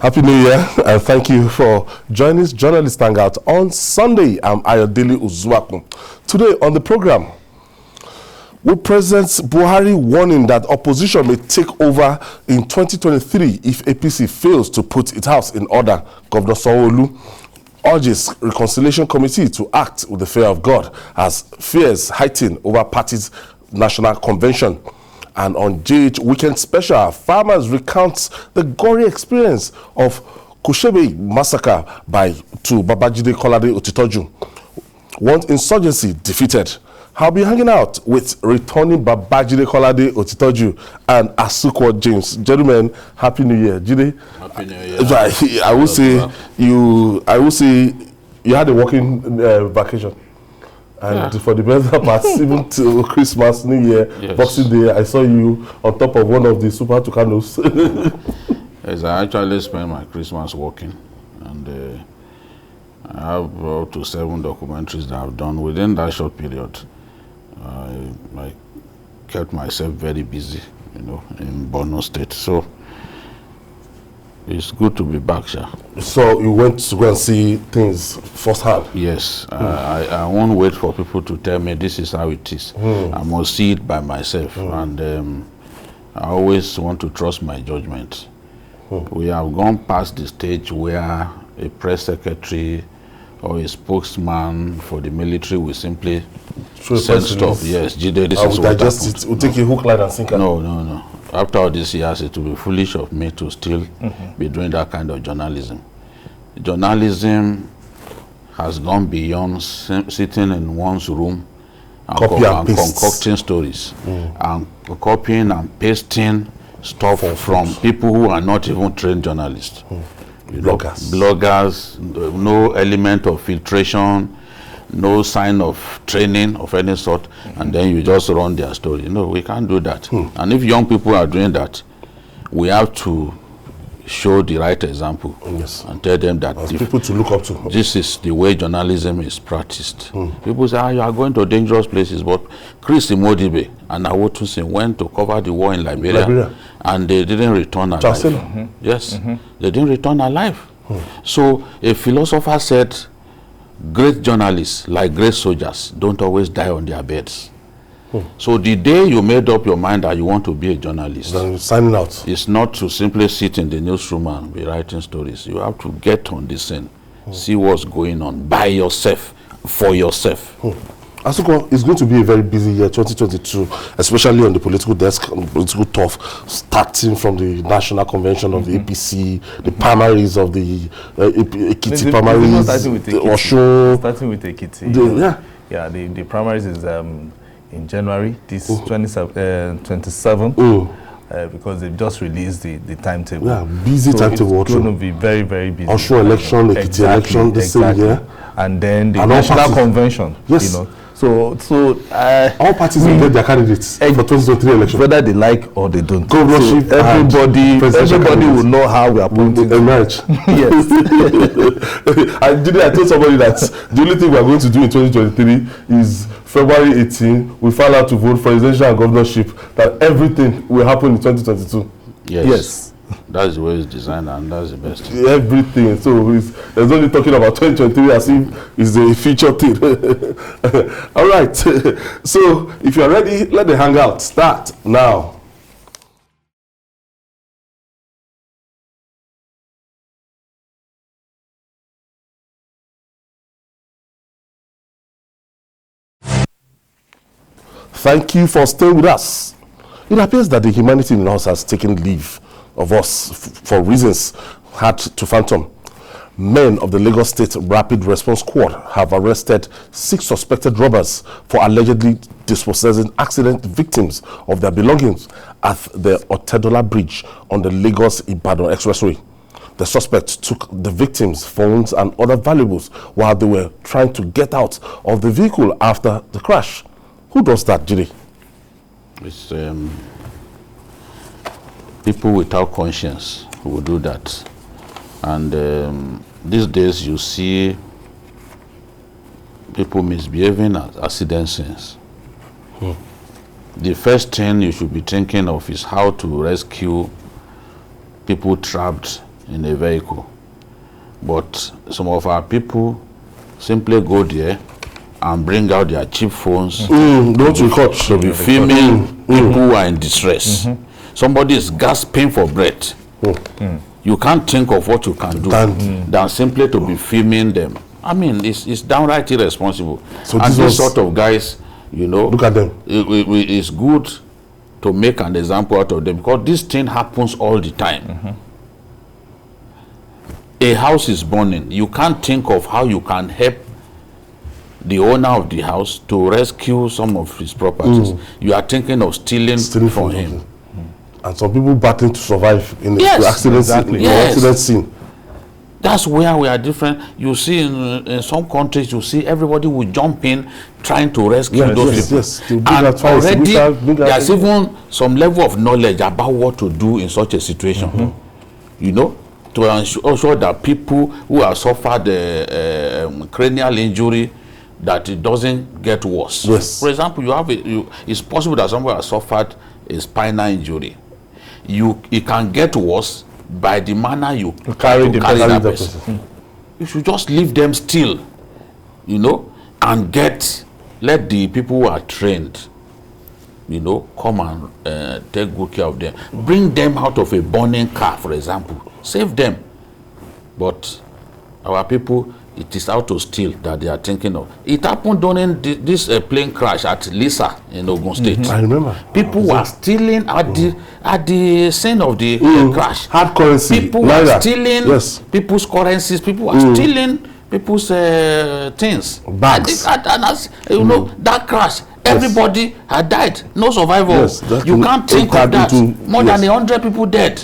Happy New Year, and thank you for joining us, Journalist Hangout on Sunday. I'm Ayodele Uzuaku. Today on the program, with President Buhari warning that opposition may take over in 2023 if APC fails to put its house in order. Governor Sanwo-Olu urges Reconciliation Committee to act with the fear of God as fears heighten over party's national convention. And on JH Weekend Special, farmers recount the gory experience of Kushebe massacre to Babajide Kolade Otitoju. One insurgency defeated. I'll be hanging out with returning Babajide Kolade Otitoju and Asukwo James. Gentlemen, Happy New Year. Jide, Happy New Year. I will say you had a working vacation. And for the better part, even till Christmas, New Year, yes, Boxing Day, I saw you on top of one of the Super Tucanos. Yes, I actually spent my Christmas working, and I have up to 7 documentaries that I've done within that short period. I kept myself very busy, in Borno State. So it's good to be back, sir. So you went to go and see things firsthand? Yes. I won't wait for people to tell me this is how it is. I must see it by myself. And I always want to trust my judgment. We have gone past the stage where a press secretary or a spokesman for the military will simply send stuff. Yes, Jide, this is what happened. It will take a hook, line, and sinker. No. After all these years, it will be foolish of me to still be doing that kind of journalism. Journalism has gone beyond sitting in one's room and concocting stories, and copying and pasting stuff from people who are not even trained journalists. Bloggers, no element of filtration, no sign of training of any sort, and then you just run their story. No, we can't do that. And if young people are doing that, we have to show the right example, and tell them that people to look up to. This is the way journalism is practiced. People say, you are going to dangerous places, but Chris Imodibe and Awotusin went to cover the war in Liberia. And they didn't return alive. Yes, they didn't return alive. So a philosopher said, great journalists, like great soldiers, don't always die on their beds. So the day you made up your mind that you want to be a journalist, then signing out. It's not to simply sit in the newsroom and be writing stories. You have to get on the scene, see what's going on by yourself, for yourself. Asuko, it's going to be a very busy year, 2022, especially on the political desk, on the political turf, starting from the national convention of the APC, the primaries of the Ekiti primaries, starting with Ekiti. The primaries is in January, this 27, because they've just released the timetable. Yeah, busy timetable. It's going to be very, very busy. Osun election, Ekiti election, the same year. And then the national convention, So all parties will get their candidates for 2023 election, whether they like or they don't. Governorship, everybody will know how we are appointing emerge. Yes. I told somebody that the only thing we are going to do in 2023 is February 18. We file out to vote for presidential and governorship. That everything will happen in 2022. Yes. That's the way it's designed, and that's the best thing. Everything. So there's only talking about 2023 as if it's a feature thing. All right. So if you're ready, let the hangout start now. Thank you for staying with us. It appears that the humanity in us has taken leave of us for reasons hard to fathom. Men of the Lagos State Rapid Response Squad have arrested 6 suspected robbers for allegedly dispossessing accident victims of their belongings at the Otedola Bridge on the Lagos-Ibadan Expressway. The suspects took the victims' phones and other valuables while they were trying to get out of the vehicle after the crash. Who does that, Jide? It's people without conscience who will do that. And these days you see people misbehaving as accident scenes. The first thing you should be thinking of is how to rescue people trapped in a vehicle. But some of our people simply go there and bring out their cheap phones to be filming people who are in distress. Somebody is gasping for breath. You can't think of what you can do than simply to be filming them. I mean, it's downright irresponsible. So and these sort of guys, you know, look at them. It's good to make an example out of them, because this thing happens all the time. A house is burning. You can't think of how you can help the owner of the house to rescue some of his properties. You are thinking of stealing from him. And some people battling to survive in the accident scene. That's where we are different. You see in some countries, you see everybody will jump in trying to rescue those people. And already there's even some level of knowledge about what to do in such a situation. You know, to ensure that people who have suffered cranial injury, that it doesn't get worse. For example, it's possible that somebody has suffered a spinal injury. It can get worse by the manner you carry that person. You should just leave them still, you know, and let the people who are trained, you know, come and take good care of them. Bring them out of a burning car, for example. Save them. But our people, it is how to steal that they are thinking of. It happened during this plane crash at Lisa in Ogun State. I remember. People were stealing at the scene of the crash. Hard currency. People were stealing people's currencies. People were stealing people's things. Bags. And you know, that crash, everybody had died. No survival. You can't think of that. More than 100 people dead.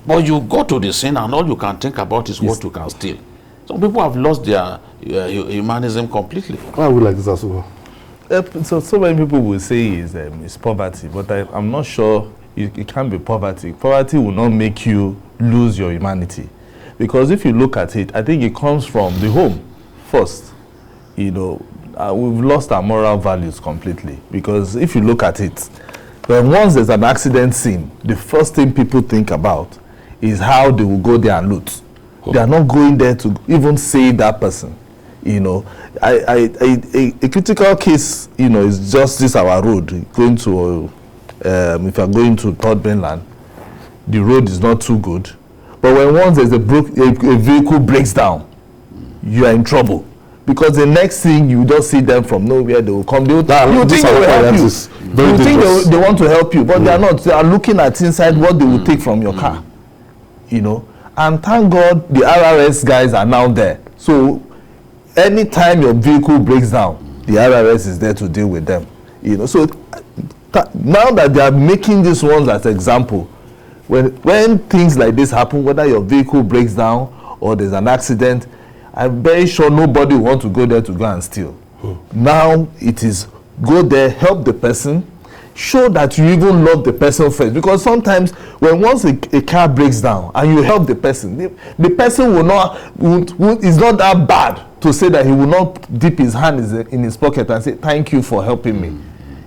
But you go to the scene and all you can think about is what you can steal. Some people have lost their humanism completely. Why would like this as well? So many people will say it's poverty, but I'm not sure it can't be poverty. Poverty will not make you lose your humanity, because if you look at it, I think it comes from the home first. You know, we've lost our moral values completely, because if you look at it, when once there's an accident scene, the first thing people think about is how they will go there and loot. They are not going there to even save that person. You know, a critical case, you know, is just this our road going to if you are going to Third Mainland, the road is not too good. But when once there's a vehicle breaks down, you are in trouble, because the next thing you just see them from nowhere, they will come. You think they will help you. You think they want to help you, but they are not. They are looking at inside what they will take from your car. You know. And thank God the RRS guys are now there. So anytime your vehicle breaks down, the RRS is there to deal with them. You know, so now that they are making these ones as example, when things like this happen, whether your vehicle breaks down or there's an accident, I'm very sure nobody wants to go there to go and steal. Now it is go there, help the person, show that you even love the person first, because sometimes when once a car breaks down and you help the person, the person is not that bad to say that he will not dip his hand in his pocket and say thank you for helping me.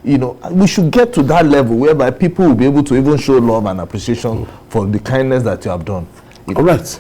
You know, we should get to that level whereby people will be able to even show love and appreciation for the kindness that you have done. All right.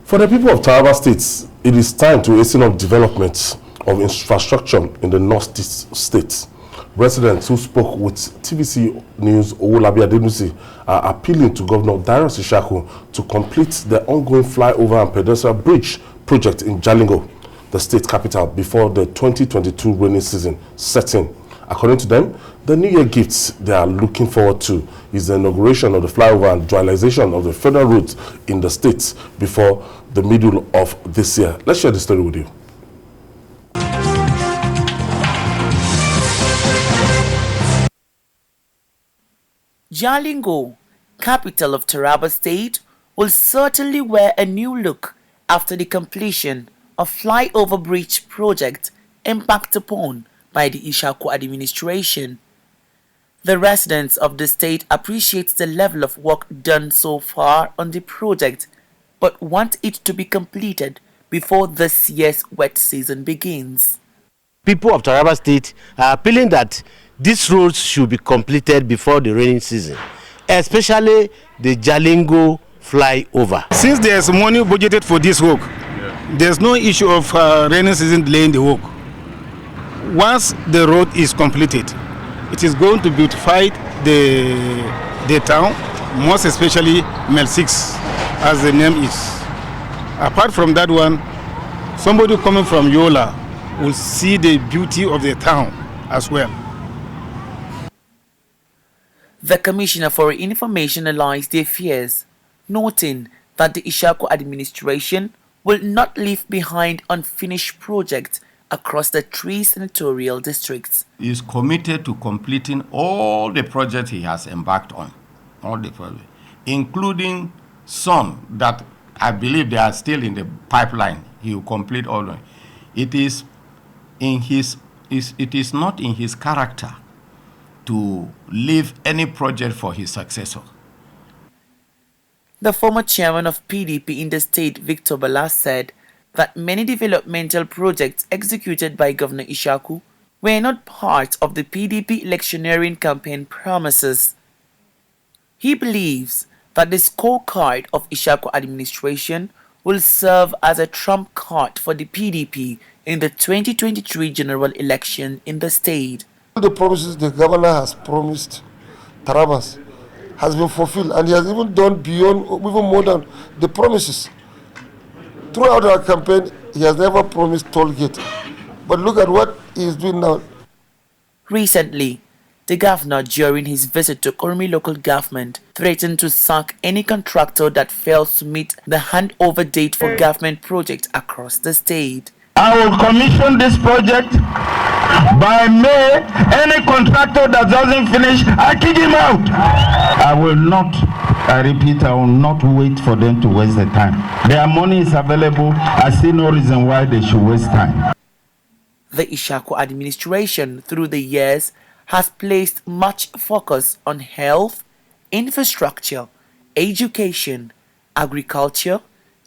For the people of Taraba State, it is time to hasten up development of infrastructure in the northeast states. Residents who spoke with TVC News Owolabi Adenusi are appealing to Governor Darius Ishaku to complete the ongoing flyover and pedestrian bridge project in Jalingo, the state capital, before the 2022 rainy season sets in. According to them, the New Year gifts they are looking forward to is the inauguration of the flyover and dualization of the federal routes in the states before the middle of this year. Let's share the story with you. Jalingo, capital of Taraba State, will certainly wear a new look after the completion of flyover bridge project embarked upon by the Ishaku administration. The residents of the state appreciate the level of work done so far on the project, but want it to be completed before this year's wet season begins. People of Taraba State are appealing that these roads should be completed before the rainy season, especially the Jalingo flyover. Since there's money budgeted for this work, there's no issue of rainy season delaying the work. Once the road is completed, it is going to beautify the town, most especially Mel 6, as the name is. Apart from that one, somebody coming from Yola will see the beauty of the town as well. The Commissioner for Information allies their fears, noting that the Ishaku administration will not leave behind unfinished projects across the 3 senatorial districts. He is committed to completing all the projects he has embarked on, all the projects, including some that I believe they are still in the pipeline. He will complete all of them. It is not in his character to leave any project for his successor. The former chairman of PDP in the state, Victor Bala, said that many developmental projects executed by Governor Ishaku were not part of the PDP electioneering campaign promises. He believes that the scorecard of Ishaku administration will serve as a trump card for the PDP in the 2023 general election in the state. The promises the governor has promised Tarabas has been fulfilled, and he has even done beyond, even more than the promises. Throughout our campaign, he has never promised toll gate. But look at what he is doing now. Recently, the governor, during his visit to Kurmi local government, threatened to sack any contractor that fails to meet the handover date for government projects across the state. I will commission this project by May. Any contractor that doesn't finish, I kick him out. I will not, I repeat, I will not wait for them to waste the time. Their money is available. I see no reason why they should waste time. The Ishaku administration through the years has placed much focus on health, infrastructure, education, agriculture,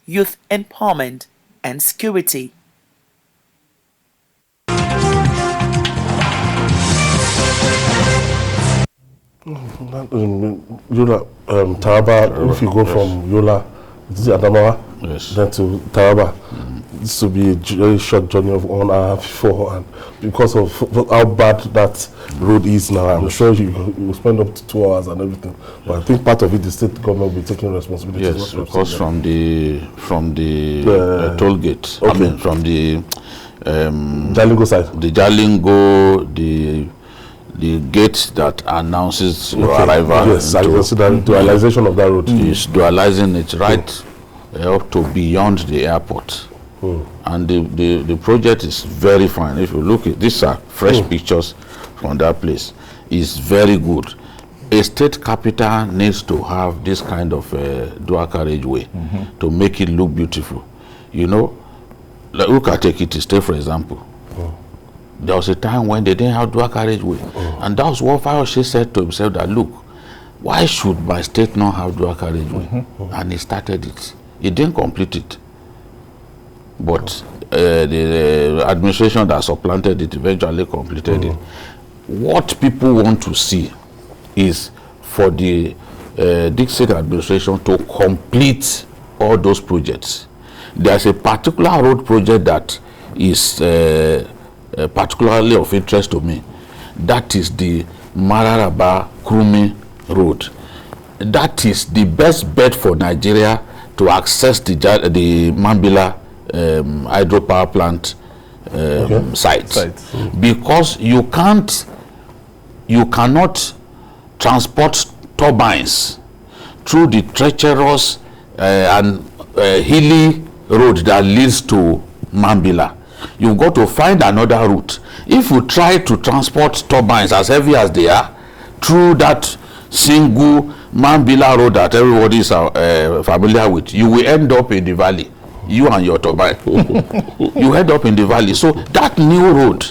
youth empowerment, and security. Yola, Taraba, if you go from Yola, Adamawa, then to Taraba, this will be a very short journey of 1 hour before, and because of how bad that road is now, I'm sure you will spend up to 2 hours and everything. But I think part of it, the state government will be taking responsibility. Yes, because from the toll gate, okay. I mean from the Jalingo side, the Jalingo, the gate that announces your arrival. Yes, I consider dualization of that road. Is dualizing it right up to beyond the airport. And the project is very fine. If you look at these are fresh pictures from that place. It's very good. A state capital needs to have this kind of dual carriageway to make it look beautiful. You know, like look at Ekiti State, for example. There was a time when they didn't have dual carriageway, and that was what Fayose said to himself, that look, why should my state not have dual carriageway? And he started it. He didn't complete it, but the administration that supplanted it eventually completed it. What people want to see is for the Dixit administration to complete all those projects. There's a particular road project that is particularly of interest to me. That is the Mararaba Krumi Road. That is the best bet for Nigeria to access the Mambila hydropower plant site. Because you cannot transport turbines through the treacherous and hilly road that leads to Mambila. You've got to find another route. If you try to transport turbines as heavy as they are through that single Mambila road that everybody is familiar with, you will end up in the valley, you and your turbine. You end up in the valley. So that new road,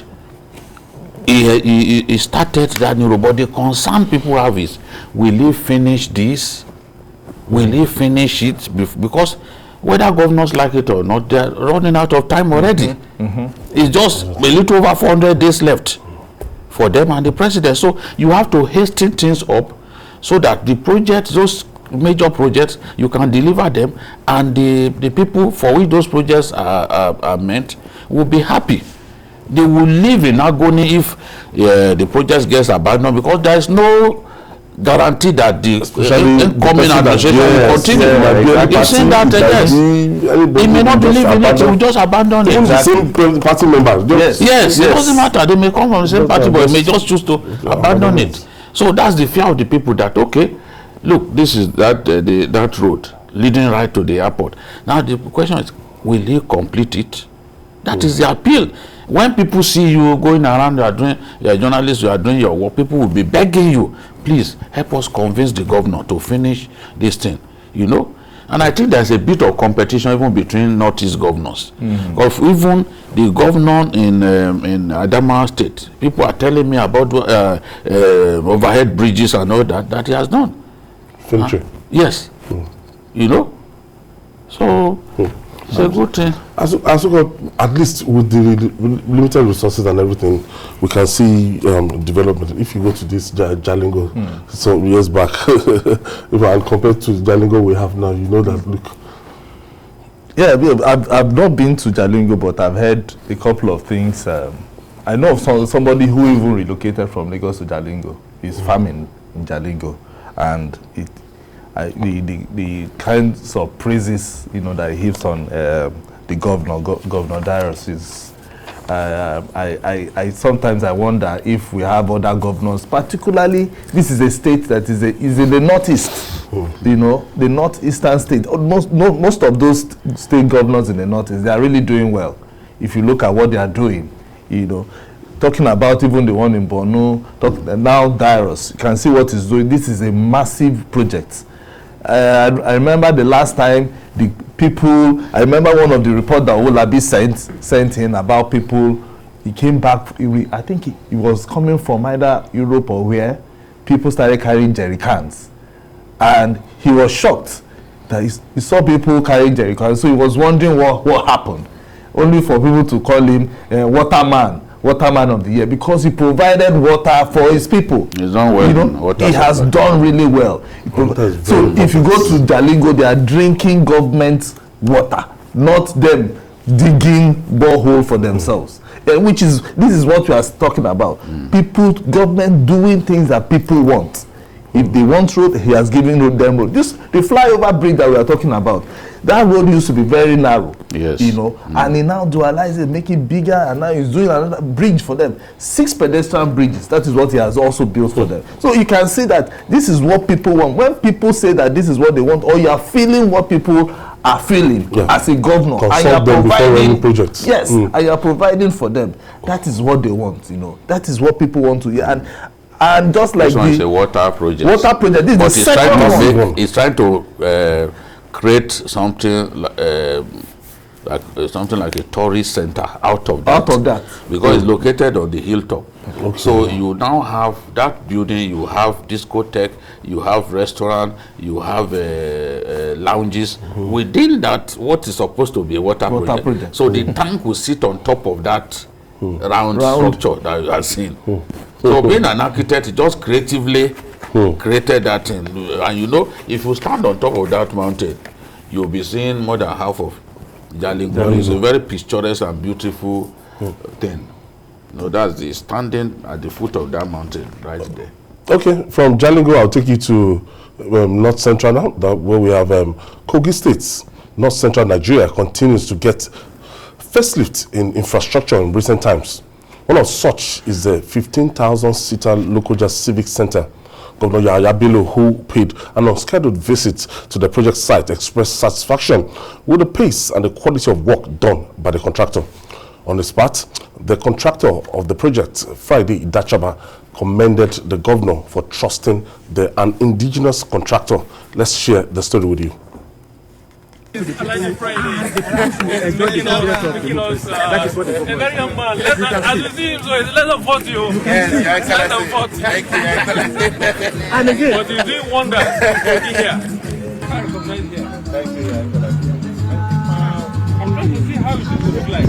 he started that new road, but the concern people have is, will he finish this? Will he finish it? Because whether governors like it or not, they're running out of time already. It's just a little over 400 days left for them and the president. So you have to hasten things up so that the project, those major projects, you can deliver them, and the people for which those projects are meant will be happy. They will live in agony if the project gets abandoned, because there is no guarantee that the incoming administration will continue. You've seen that, yes. He may not believe in it, he will just abandon it. Even the same party members. Yes, it doesn't matter. They may come from the same party, but they may just choose to abandon it. So that's the fear of the people that, okay, look, this is that road leading right to the airport. Now the question is, will he complete it? That is the appeal. When people see you going around, you are journalists, you are doing your work, people will be begging you, please help us convince the governor to finish this thing, you know. And I think there's a bit of competition even between Northeast governors. Because even the governor in Adamawa State, people are telling me about overhead bridges and all that he has done. Yes. You know. So it's a good thing. At least with the limited resources and everything, we can see development. If you go to this Jalingo, some years back, and compared to Jalingo we have now, you know that, look. Yeah, I've not been to Jalingo, but I've heard a couple of things. I know of somebody who even relocated from Lagos to Jalingo. He's farming in Jalingo, and the kinds of praises, you know, that he heaps on the Governor Darius is. I sometimes wonder if we have other governors, particularly this is a state that is in the northeast, you know, the northeastern state. Most of those state governors in the northeast, they are really doing well. If you look at what they are doing, you know, talking about even the one in Borno, now Darius, you can see what he's doing. This is a massive project. I remember the last time the people, I remember one of the reports that Olabi sent in about people. He came back, I think he was coming from either Europe or where, people started carrying jerry cans. And he was shocked that he saw people carrying jerry cans, so he was wondering what happened. Only for people to call him Waterman of the Year, because he provided water for his people. He's done well. You know, he has done really well. So if you go to Jalingo, they are drinking government water, not them digging borehole for themselves. This is what we are talking about. Government doing things that people want. If they want road, he has given them road. The flyover bridge that we are talking about, that road used to be very narrow. Yes. You know, and he now dualized it, make it bigger, and now he's doing another bridge for them. 6 pedestrian bridges. That is what he has also built for them. So you can see that this is what people want. When people say that this is what they want, or you are feeling what people are feeling as a governor, and you are providing projects. Yes, and you are providing for them. That is what they want. You know, that is what people want to hear. And just like this one is a water project. This is the second one. He's trying to create something like a tourist center out of that. Because it's located on the hilltop. Okay. So you now have that building, you have discotheque, you have restaurant, you have lounges. Within that, what is supposed to be a water project. So the tank will sit on top of that round structure that you are seeing. So being an architect, just creatively created that thing. And you know, if you stand on top of that mountain, you'll be seeing more than half of Jalingo. It's a very picturesque and beautiful thing. You know, that's the standing at the foot of that mountain right there. Okay, from Jalingo, I'll take you to North Central now, where we have Kogi State. North Central Nigeria continues to get facelift in infrastructure in recent times. One of such is the 15,000-seater Lokoja Civic Center. Governor Yahaya Bello, who paid an unscheduled visit to the project site, expressed satisfaction with the pace and the quality of work done by the contractor. On the spot, the contractor of the project, Friday Idachaba, commended the governor for trusting an indigenous contractor. Let's share the story with you. A very young man. As you see him, so it's less than 40. Less than 40. And again, but he's doing wonders here. Thank you. I'm trying to see how it should look like.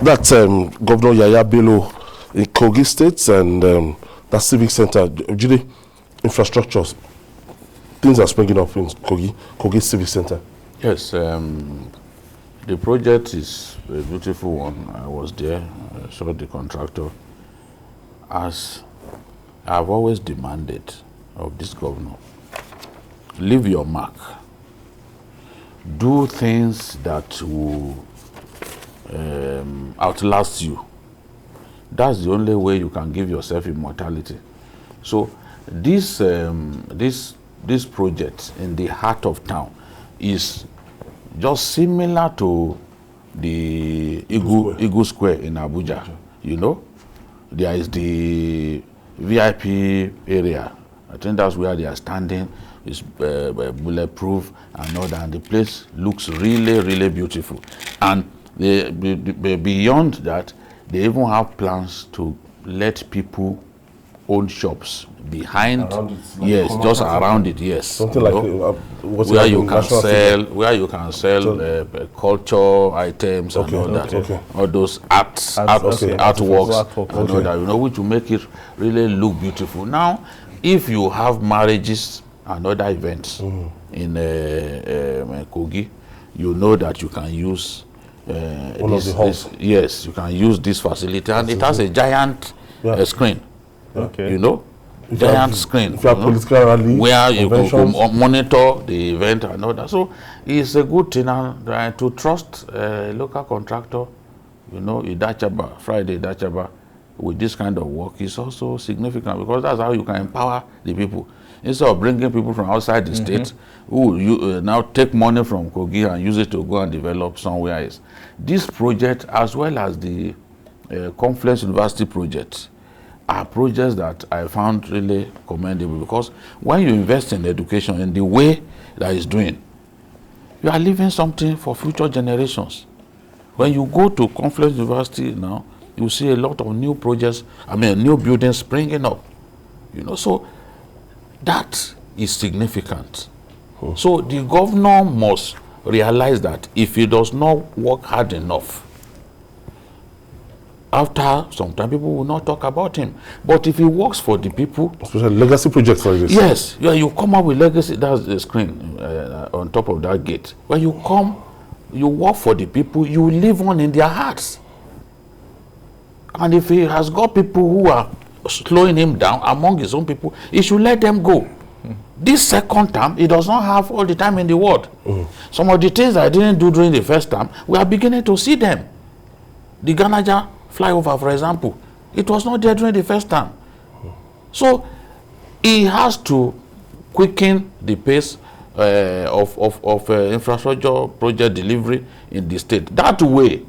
That's Governor Yaya Bello in Kogi State, and that civic center, Jude, infrastructures, things are springing up in Kogi Civic Center. Yes, the project is a beautiful one. I was there, I saw the contractor. As I've always demanded of this governor, leave your mark. Do things that will outlast you. That's the only way you can give yourself immortality. So this project in the heart of town is just similar to the Eagle Square in Abuja. You know, there is the VIP area. I think that's where they are standing. It's bulletproof and all that. And the place looks really, really beautiful. And beyond that, they even have plans to let people own shops behind, yes, just around it, yes. Something like where you can sell culture items and all that, all those artworks and all that, you know, which will make it really look beautiful. Now, if you have marriages and other events in Kogi, you know that you can use yes, you can use this facility, and it has a giant screen. You know, giant screen. If you have political rally, where you can monitor the event and all that. So it's a good thing to trust a local contractor. You know, Idachaba, Friday Idachaba, with this kind of work is also significant, because that's how you can empower the people. Instead of bringing people from outside the state who now take money from Kogi and use it to go and develop somewhere else. This project, as well as the Confluence University project, are projects that I found really commendable, because when you invest in education in the way that it's doing, you are leaving something for future generations. When you go to Confluence University now, you see a lot of new projects, new buildings springing up. You know, so that is significant. So the governor must realize that if he does not work hard enough, after some time people will not talk about him. But if he works for the people, especially legacy projects like this. Yes, you come up with legacy. That's the screen on top of that gate. When you come, you work for the people, you live on in their hearts. And if he has got people who are slowing him down among his own people, he should let them go. This second term, he does not have all the time in the world. Some of the things I didn't do during the first term, we are beginning to see them. The Ganaja flyover, for example, it was not there during the first term. So he has to quicken the pace of infrastructure project delivery in the state. That way,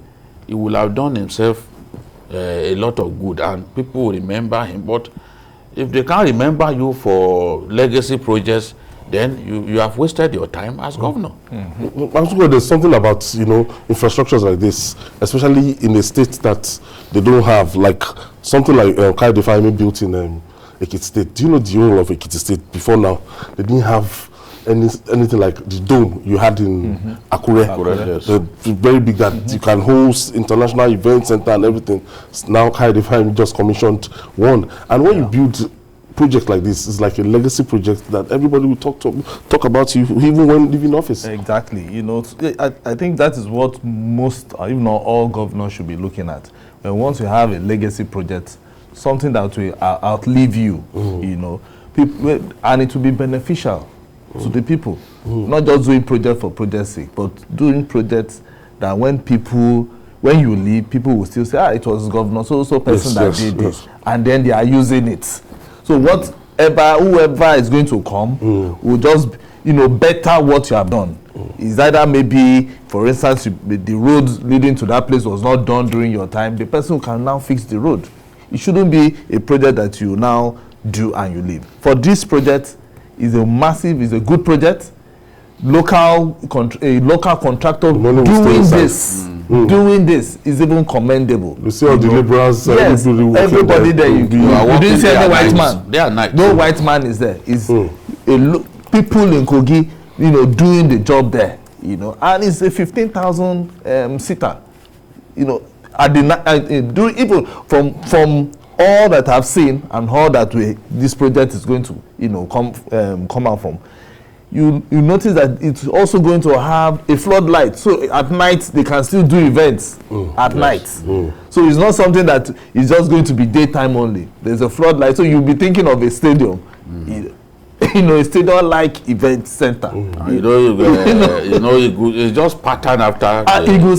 he will have done himself a lot of good, and people will remember him. But if they can't remember you for legacy projects, then you have wasted your time as governor. There's something about, infrastructures like this, especially in a state that they don't have, like something like Kaidefa built in Ekiti State. Do you know the whole of Ekiti State before now? They didn't have anything like the dome you had in Akure. Yes. The very big that you can host international event center and everything. Now Kai Define just commissioned one. And when you build project like this, it's like a legacy project that everybody will talk about you even when leaving office. Exactly. You know, I think that is what most, if not all governors should be looking at. And once you have a legacy project, something that will outlive you, you know, people, and it will be beneficial to the people. Not just doing project for project's sake, but doing projects that when you leave, people will still say, it was governor so person that did this, and then they are using it. So whoever is going to come will just, you know, better what you have done. Is either maybe, for instance, the road leading to that place was not done during your time. The person can now fix the road. It shouldn't be a project that you now do and you leave. For this project, is a good project. Local contractor doing this is even commendable. You see all the liberals, yes, everybody there. You didn't see any white man. They are nice. No white man is there. It's people in Kogi, you know, doing the job there. You know, and it's a 15,000 seater. You know, even from all that I've seen and all that this project is going to, you know, come out from. You notice that it's also going to have a floodlight, so at night they can still do events at night. So it's not something that is just going to be daytime only. There's a floodlight, so you'll be thinking of a stadium, you know, a stadium-like event center. It's just patterned after Eagle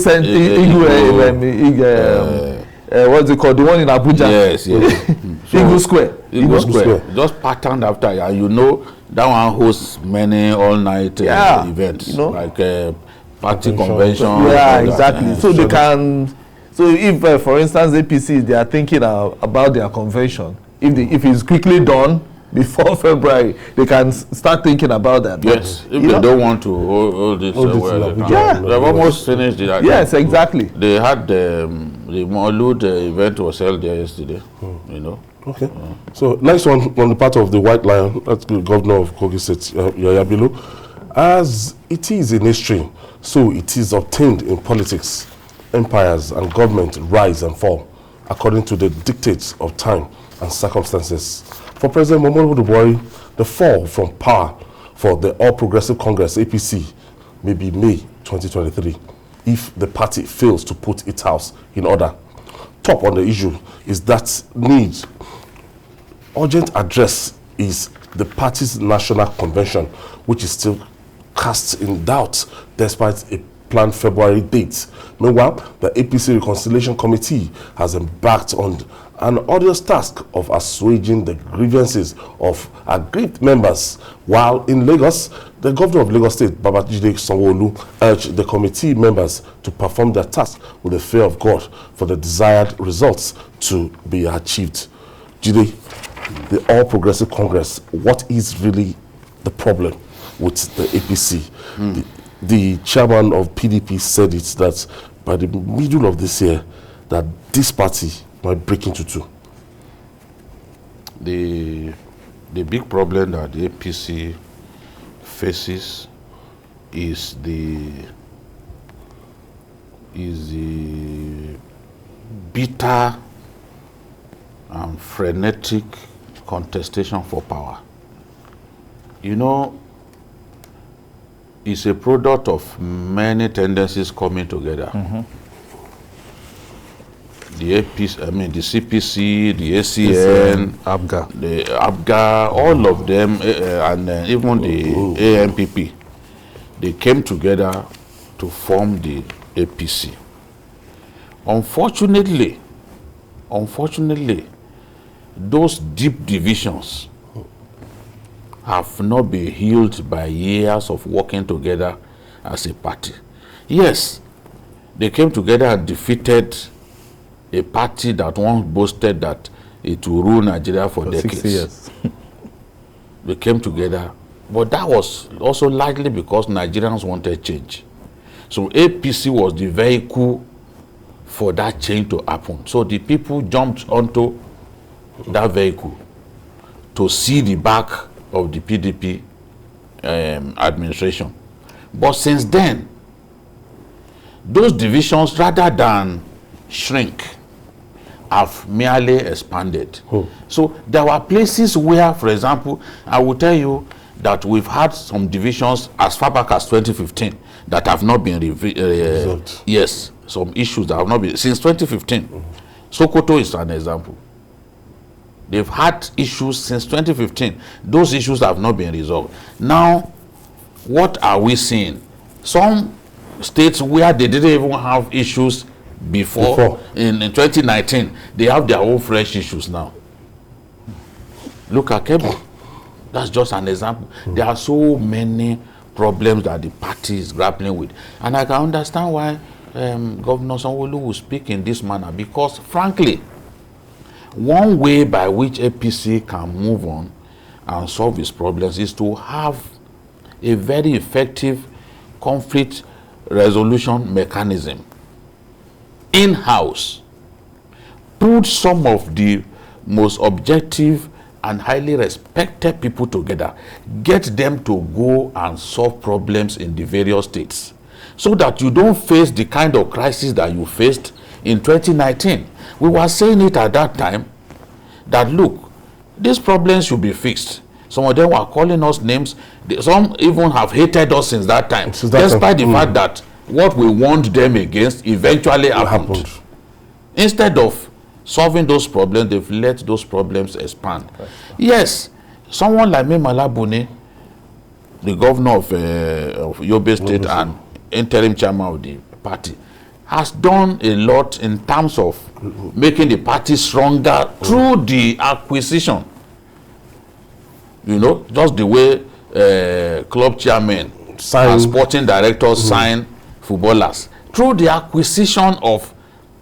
what's it called? The one in Abuja. Yes. Eagle Square. Eagle Square. Just patterned after, and you know that one hosts many all-night events, you know? Like party convention. Yeah, exactly. So they can. So if, for instance, APC, they are thinking about their convention, if it's quickly done before February, they can start thinking about that. Yes, if they don't want to hold this, they've almost finished it. Yes, exactly. They had the Maulud event was held there yesterday. You know. Okay. So next one on the part of the White Lion, that's the governor of Kogi State, Yaya Bello. As it is in history, so it is obtained in politics. Empires and government rise and fall according to the dictates of time and circumstances. For President Muhammadu Buhari, the fall from power for the All Progressive Congress, APC, may be May 2023 if the party fails to put its house in order. Top on the issue is that urgent address is the party's national convention, which is still cast in doubt despite a planned February date. Meanwhile, the APC Reconciliation Committee has embarked on an arduous task of assuaging the grievances of aggrieved members, while in Lagos, the governor of Lagos State, Babajide Sanwo-Olu, urged the committee members to perform their task with the fear of God for the desired results to be achieved. Jide, the All Progressive Congress, what is really the problem with the APC? The chairman of PDP said it that by the middle of this year, that this party might break into two. The big problem that the APC faces is the bitter and frenetic contestation for power. You know, it's a product of many tendencies coming together. The APC, the CPC, the ACN, the ABGA, all of them, and even the AMPP, they came together to form the APC. Unfortunately, those deep divisions have not been healed by years of working together as a party. Yes, they came together and defeated a party that once boasted that it will rule Nigeria for decades. 60 years. They came together, but that was also likely because Nigerians wanted change. So APC was the vehicle for that change to happen. So the people jumped onto that vehicle to see the back of the PDP administration. But since then, those divisions, rather than shrink, have merely expanded. So there were places where, for example, I will tell you that we've had some divisions as far back as 2015 that have not been resolved. Yes, some issues that have not been since 2015. Sokoto is an example. They've had issues since 2015. Those issues have not been resolved. Now, what are we seeing? Some states where they didn't even have issues before. In 2019, they have their own fresh issues now. Look at Kebbi. That's just an example. There are so many problems that the party is grappling with. And I can understand why Governor Sanwo-Olu will speak in this manner, because frankly, one way by which APC can move on and solve its problems is to have a very effective conflict resolution mechanism in-house. Put some of the most objective and highly respected people together. Get them to go and solve problems in the various states, so that you don't face the kind of crisis that you faced in 2019. We were saying it at that time that, look, these problems should be fixed. Some of them were calling us names. Some even have hated us since that time, despite the fact that what we warned them against eventually happened. Instead of solving those problems, they've let those problems expand. Yes, someone like me, Malabuni, the governor of Yobe State and interim chairman of the party, has done a lot in terms of making the party stronger through the acquisition. You know, just the way club chairmen and sporting directors sign footballers, through the acquisition of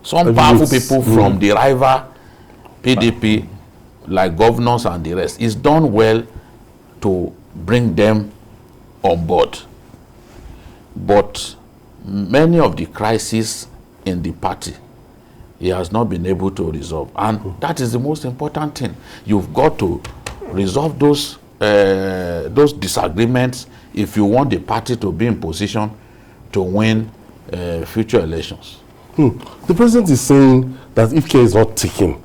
some powerful people from the rival PDP, like governors and the rest. It's done well to bring them on board. But many of the crises in the party, he has not been able to resolve. And that is the most important thing. You've got to resolve those disagreements if you want the party to be in position to win future elections. The president is saying that if care is not taken,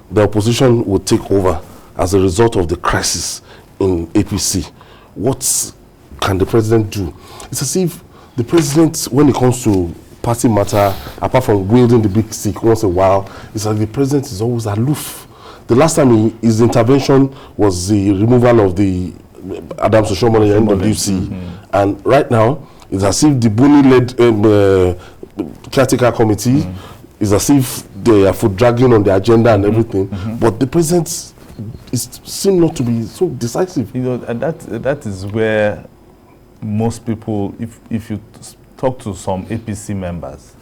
the opposition will take over as a result of the crisis in APC. What can the president do? It's as if the president, when it comes to party matter, apart from wielding the big stick once in a while, it's like the president is always aloof. The last time his intervention was the removal of the Adams Oshomole NWC. And right now, it's as if the Buni-led caretaker committee is as if they are foot dragging on the agenda and everything. But the president seems not to be so decisive. You know, and that is where most people, if you talk to some APC members,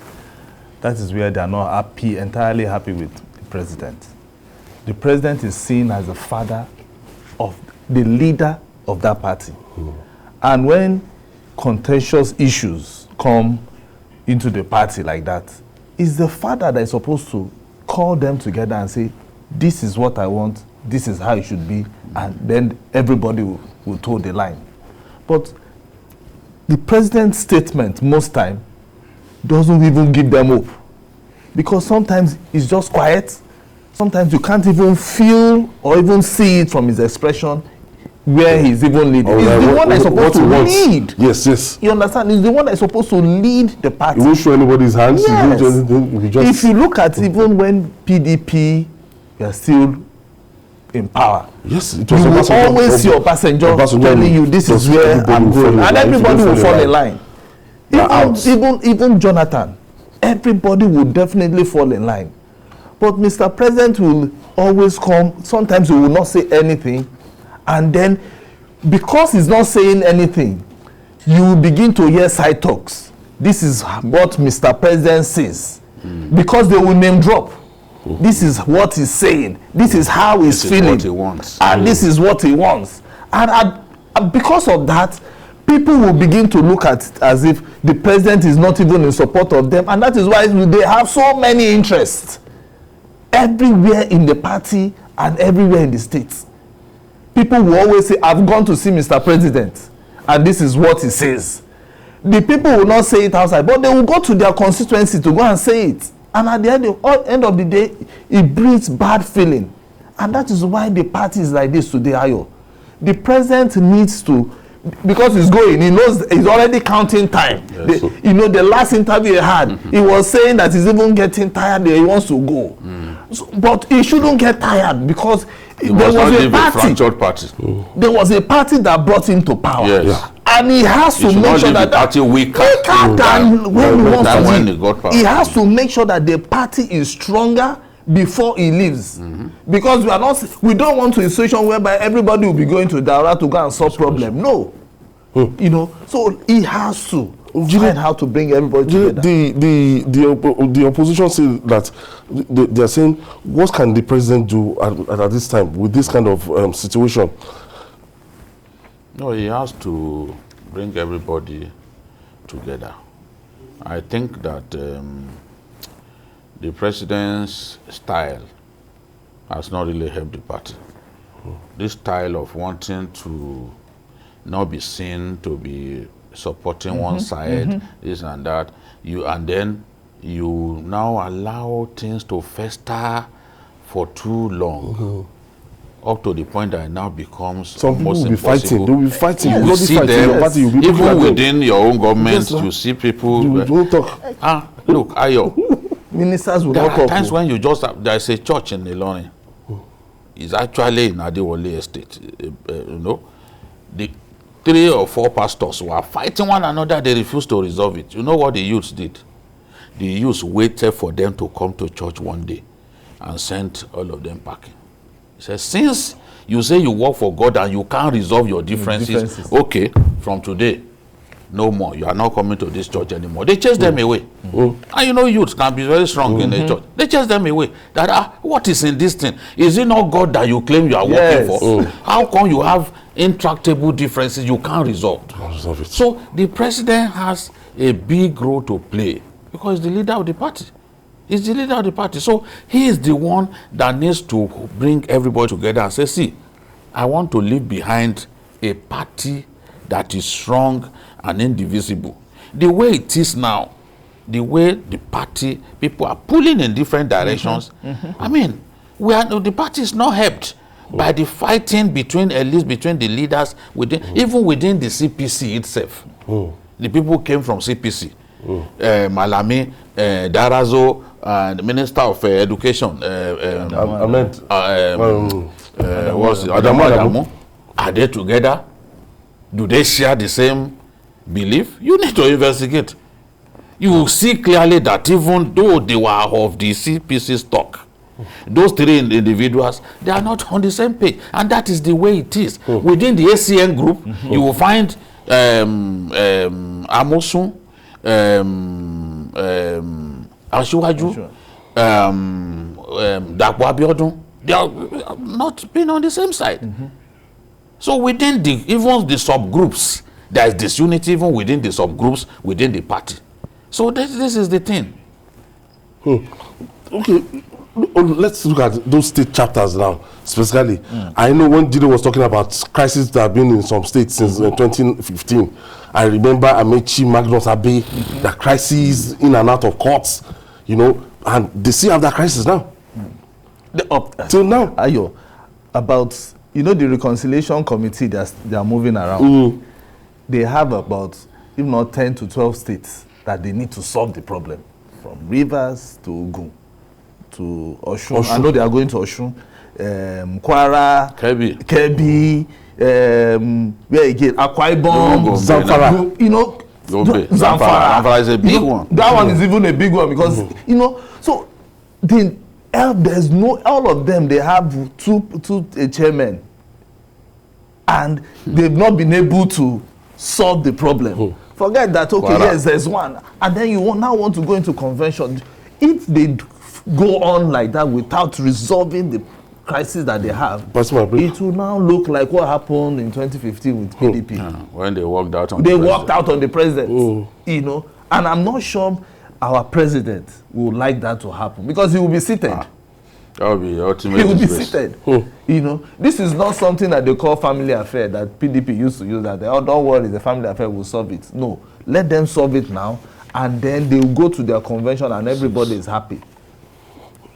that is where they are not entirely happy with the president. The president is seen as the father of the leader of that party. And when contentious issues come into the party like that, it's the father that is supposed to call them together and say, this is what I want, this is how it should be, and then everybody will toe the line. But the president's statement most time doesn't even give them hope, because sometimes it's just quiet. Sometimes you can't even feel or even see it from his expression where he's even leading. He's the one that's supposed to lead. Yes, yes. You understand? He's the one that's supposed to lead the party. He won't show anybody's hands. Yes. He won't do anything. He just... If you look at even when PDP were still in power, yes, it you will always see your passenger telling you this is where I'm going, and everybody will fall in line. Even Jonathan, everybody will definitely fall in line. But Mr. President will always come. Sometimes he will not say anything, and then because he's not saying anything, you will begin to hear side talks. This is what Mr. President says, because they will name drop. This is what he's saying. This is how he's feeling. What he wants. And this is what he wants. And because of that, people will begin to look at it as if the president is not even in support of them. And that is why they have so many interests everywhere in the party and everywhere in the states. People will always say, I've gone to see Mr. President. and this is what he says. The people will not say it outside, but they will go to their constituency to go and say it. And at the end of the day, it brings bad feeling. And that is why the party is like this today, Ayo. The president needs to, because he's going, he knows he's already counting time. Yes, The last interview he had, he was saying that he's even getting tired, he wants to go. So, but he shouldn't get tired because there was a party. There was a party that brought him to power. Yes. Yeah. And he has to make sure that party weaker than when he wants to leave. He has to make sure that the party is stronger before he leaves. Because we don't want to a situation whereby everybody will be going to Daura to go and solve problem. No. So he has to find how to bring everybody together. The opposition say that they are saying, what can the president do at this time with this kind of situation? No, he has to bring everybody together. I think that the president's style has not really helped the party. This style of wanting to not be seen, to be supporting one side, this and that, then you now allow things to fester for too long. Up to the point that it now becomes some people will be impossible. fighting. They will be fighting. You will see them, even within your own government, you see people. Don't talk. Look, Ayo. Ministers will there not are talk. times when you just have, there's a church in Ilorin. It's actually in Adewale Estate. The 3 or 4 pastors were fighting one another. They refused to resolve it. You know what the youths did? The youths waited for them to come to church one day and sent all of them packing. He says, since you say you work for God and you can't resolve your differences, okay, from today, no more. You are not coming to this church anymore. They chase them away. And youths can be very strong in the church. They chase them away. That what is in this thing? Is it not God that you claim you are working for? How come you have intractable differences you can't resolve it? So the president has a big role to play because he's the leader of the party. He's the leader of the party. So he is the one that needs to bring everybody together and say, see, I want to leave behind a party that is strong and indivisible. The way it is now, the way the party, people are pulling in different directions. I mean, the party is not helped by the fighting between, at least between the leaders, even within the CPC itself. The people came from CPC. Malami, Darazo, the Minister of Education, Adamu. Are they together? Do they share the same belief? You need to investigate. You will see clearly that even though they were of the CPC stock, those 3 individuals, they are not on the same page. And that is the way it is. Within the ACN group, you will find Amosun, Ashiwaju, Dapo Abiodun. They are not being on the same side. So within even the subgroups, there is disunity even within the subgroups within the party. So this is the thing. Okay, let's look at those state chapters now, specifically. I know when Dido was talking about crises that have been in some states since 2015. I remember Amechi, Magnus Abe, the crises in and out of courts, and they still have that crisis now. Till now. Ayo, about, the reconciliation committee they are moving around. They have about, if not 10 to 12 states that they need to solve the problem. From Rivers to Ogun to Osun. I know they are going to Osun. Kwara, Kebbi, where again? Akwa Ibom, Zamfara. Zamfara is a big one. That one is even a big one because, so there's all of them, they have two chairmen. And they've not been able to solve the problem. Forget that, yes, there's one. And then you now want to go into convention. If they go on like that without resolving the crisis that they have, it will now look like what happened in 2015 with PDP. When they walked out on the president. And I'm not sure our president would like that to happen because he will be seated. That will be ultimate. He will be seated. You know, this is not something that they call family affair that PDP used to use, that they, oh, don't worry, the family affair will solve it. No, let them solve it now, and then they will go to their convention and everybody is happy.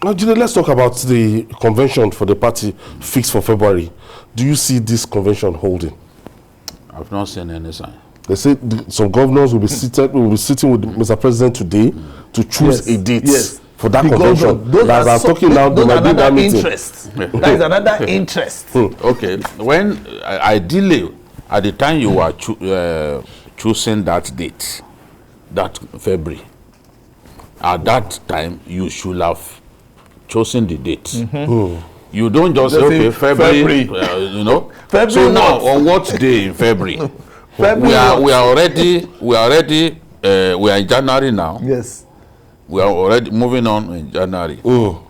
Now, Jide, let's talk about the convention for the party fixed for February. Do you see this convention holding? I've not seen any sign. They say some governors will be seated. Will be sitting with Mr. President today to choose a date for that convention. Those I'm talking now. Those are another interest. That is another interest. Okay, when ideally at the time you were choosing that date, that February, at that time you should have chosen the date. You don't just say, okay, February. You know. February so now, on what day in February? we are in January now. Yes. We are already moving on in January.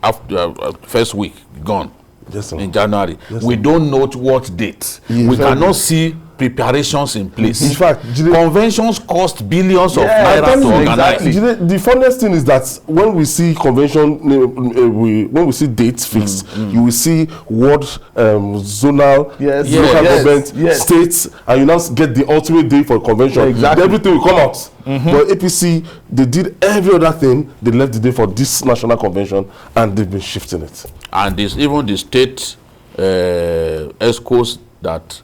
After first week gone. Yes, in January. Yes, we don't know what date. We cannot see preparations in place. In fact, conventions cost billions of naira to organize. Exactly. The funniest thing is that when we see convention, when we see dates fixed, you will see ward, zonal, local government, states, and you now get the ultimate day for convention. Exactly. Everything will come out. But APC, they did every other thing. They left the day for this national convention, and they've been shifting it. And this, even the state ESCOs that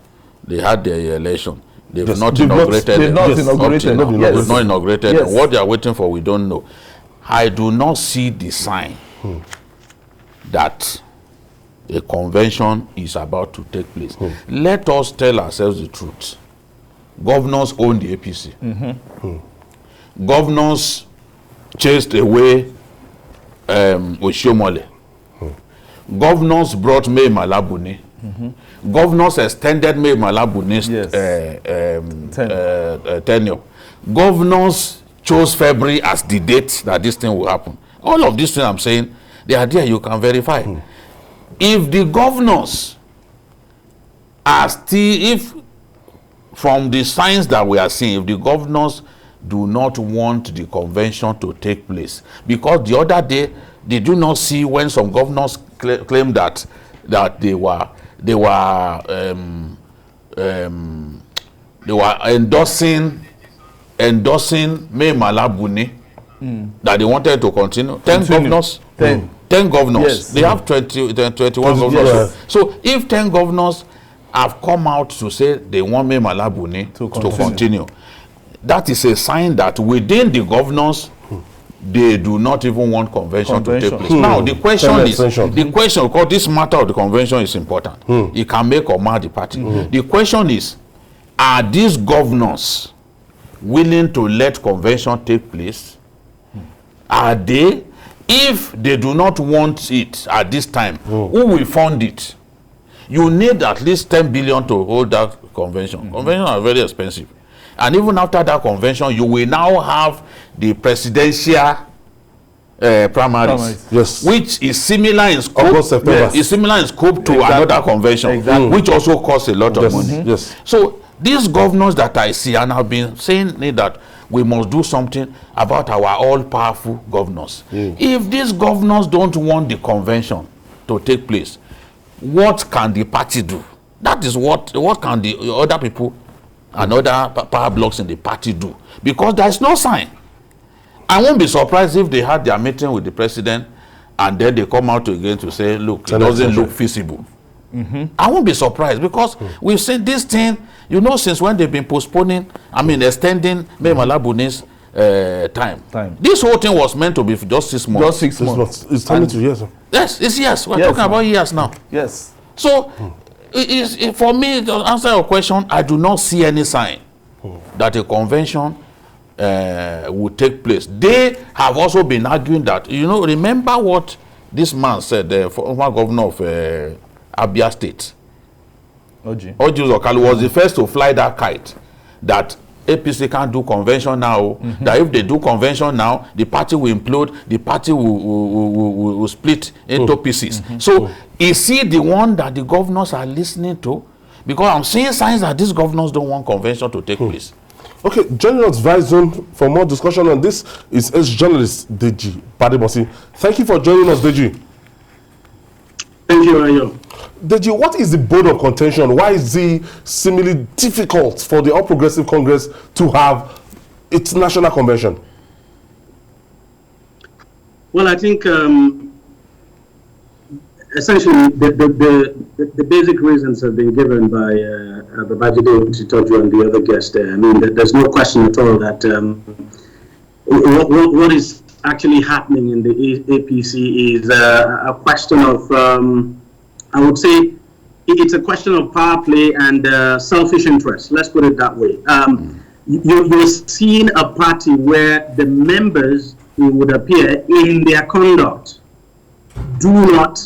they had their election, they've not inaugurated. They've not inaugurated. They've not inaugurated. And what they are waiting for, we don't know. I do not see the sign that a convention is about to take place. Let us tell ourselves the truth. Governors own the APC. Governors chased away Oshiomhole. Governors brought May Malabuni. Governors extended May Malabuni's tenure. Governors chose February as the date that this thing will happen. All of these things I'm saying, they are there, you can verify. If the governors are still, if from the signs that we are seeing, if the governors do not want the convention to take place, because the other day, did you not see when some governors claimed that they were endorsing May Malabuni, that they wanted to continue. 10 governors. 10 governors. Yes. They have 21 governors. Yes. So if 10 governors have come out to say they want May Malabuni to continue, that is a sign that within the governors, they do not even want convention to take place. Now the question is, because this matter of the convention is important. It can make or mar the party. The question is, are these governors willing to let convention take place? Are they? If they do not want it at this time, who will fund it? You need at least 10 billion to hold that convention. Conventions are very expensive. And even after that convention, you will now have the presidential primaries, which is similar in scope. Is similar in scope to another convention, which also costs a lot of money. So these governors that I see, and I've been saying that we must do something about our all-powerful governors. If these governors don't want the convention to take place, what can the party do? That is what can the other people and other power blocks in the party do? Because there is no sign. I won't be surprised if they had their meeting with the president and then they come out again to say, look, it doesn't look feasible. I won't be surprised, because we've seen this thing, you know, since when they've been postponing, extending May Malabuni's time. This whole thing was meant to be just 6 months. Just 6 months. It's turning to years. Yes, it's years. We're talking about years now. Yes. So, for me, to answer your question, I do not see any sign that a convention would take place. They have also been arguing that, remember what this man said, the former governor of Abia State, Oji Uzor was the first to fly that kite, that APC can't do convention now, that if they do convention now, the party will implode, the party will split into pieces. So, is he the one that the governors are listening to? Because I'm seeing signs that these governors don't want convention to take place. Okay, joining us via Zoom for more discussion on this is ex-journalist Deji Badebosi. Thank you for joining us, Deji. Thank you, Ayo. Deji, what is the bone of contention? Why is it seemingly difficult for the All Progressive Congress to have its national convention? Well, I think essentially the basic reasons have been given by Babajide Chitoju and the other guests there. I mean, there's no question at all that what is actually happening in the APC is a question of, I would say, it's a question of power play and selfish interest. Let's put it that way. You're seeing a party where the members, it would appear, in their conduct do not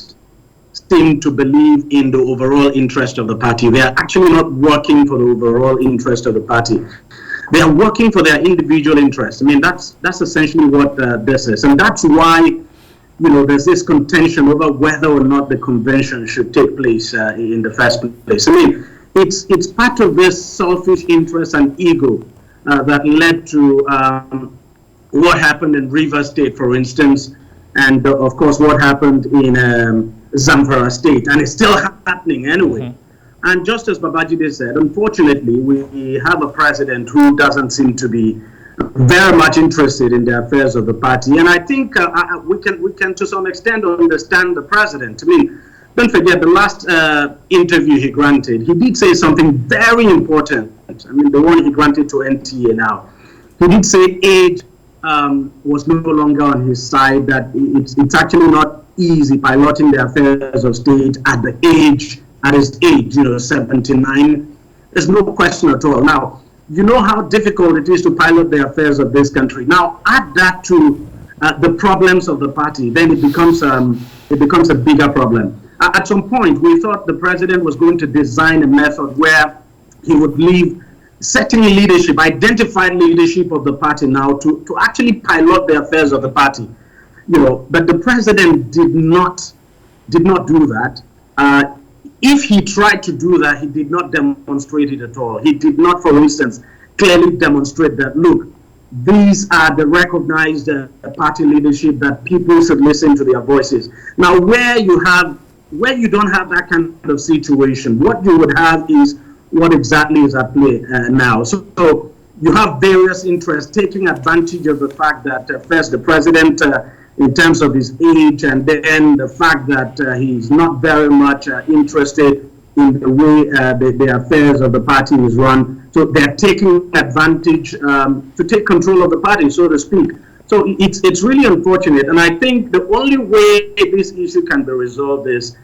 seem to believe in the overall interest of the party. They are actually not working for the overall interest of the party. They are working for their individual interest. I mean, that's essentially what this is. And that's why, you know, there's this contention over whether or not the convention should take place in the first place. I mean, it's part of this selfish interest and ego that led to what happened in Rivers State, for instance, and of course what happened in Zamfara State, and it's still happening anyway. Mm-hmm. And just as Babajide said, unfortunately, we have a president who doesn't seem to be very much interested in the affairs of the party. And I think we can to some extent understand the president. I mean, don't forget the last interview he granted, he did say something very important. I mean, the one he granted to NTA now. He did say age was no longer on his side, that it's actually not easy piloting the affairs of state at his age, you know, 79. There's no question at all. Now, you know how difficult it is to pilot the affairs of this country. Now, add that to the problems of the party, then it becomes a bigger problem. At some point, we thought the president was going to design a method where he would leave certain leadership, identified leadership of the party now to actually pilot the affairs of the party. You know, but the president did not do that. If he tried to do that, he did not demonstrate it at all. He did not, for instance, clearly demonstrate that, look, these are the recognized party leadership that people should listen to their voices. Now, where you don't have that kind of situation, what you would have is what exactly is at play now. So you have various interests taking advantage of the fact that first the president, in terms of his age, and then the fact that he's not very much interested in the way the affairs of the party is run. So they're taking advantage to take control of the party, so to speak. So it's really unfortunate. And I think the only way this issue can be resolved is,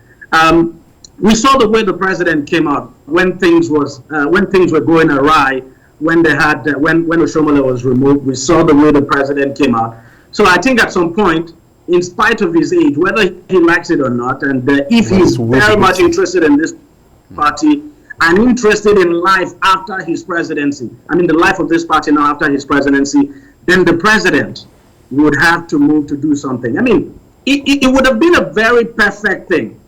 we saw the way the president came out when things were going awry, when Oshomole was removed. We saw the way the president came out. So I think at some point, in spite of his age, whether he likes it or not, and if he's very much interested in this party and interested in life after his presidency, I mean the life of this party now after his presidency, then the president would have to move to do something. I mean, it would have been a very perfect thing.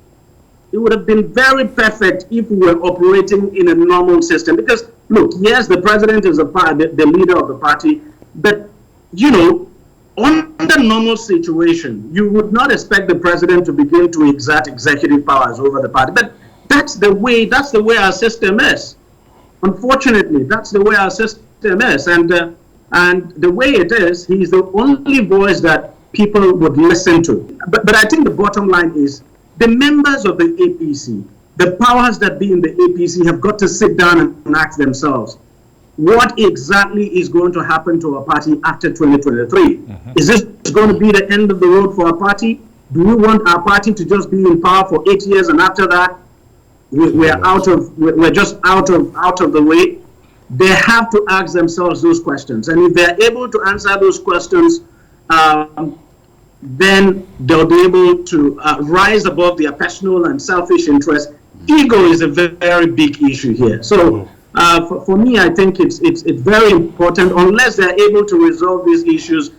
It would have been very perfect if we were operating in a normal system. Because, look, yes, the president is the leader of the party, but, you know, under normal situation, you would not expect the president to begin to exert executive powers over the party. But that's the way our system is. Unfortunately, that's the way our system is. And the way it is, he's the only voice that people would listen to. But I think the bottom line is, the members of the APC, the powers that be in the APC, have got to sit down and ask themselves, what exactly is going to happen to our party after 2023? Mm-hmm. Is this going to be the end of the road for our party? Do we want our party to just be in power for 8 years and after that we're just out of the way? They have to ask themselves those questions, and if they're able to answer those questions, then they'll be able to rise above their personal and selfish interests. Ego is a very big issue here. So for me, I think it's very important, unless they're able to resolve these issues.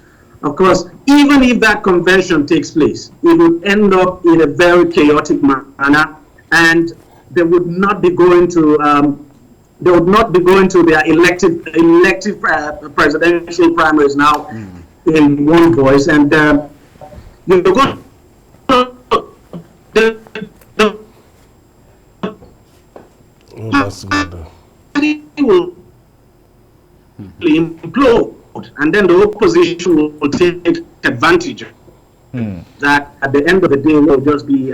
Of course, even if that convention takes place, it would end up in a very chaotic manner, and they would not be going to their elective presidential primaries now in one voice, and the implode, and then the opposition will take advantage of that. At the end of the day, will just be.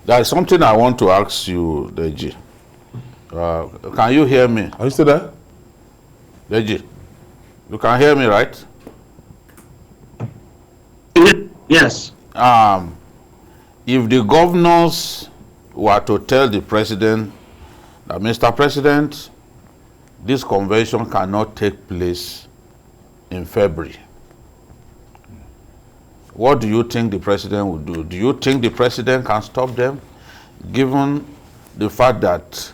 There is something I want to ask you, Deji. Can you hear me? Are you still there? Deji, you can hear me, right? Yes. If the governors were to tell the president that, Mr. President, this convention cannot take place in February, what do you think the president would do? Do you think the president can stop them, given the fact that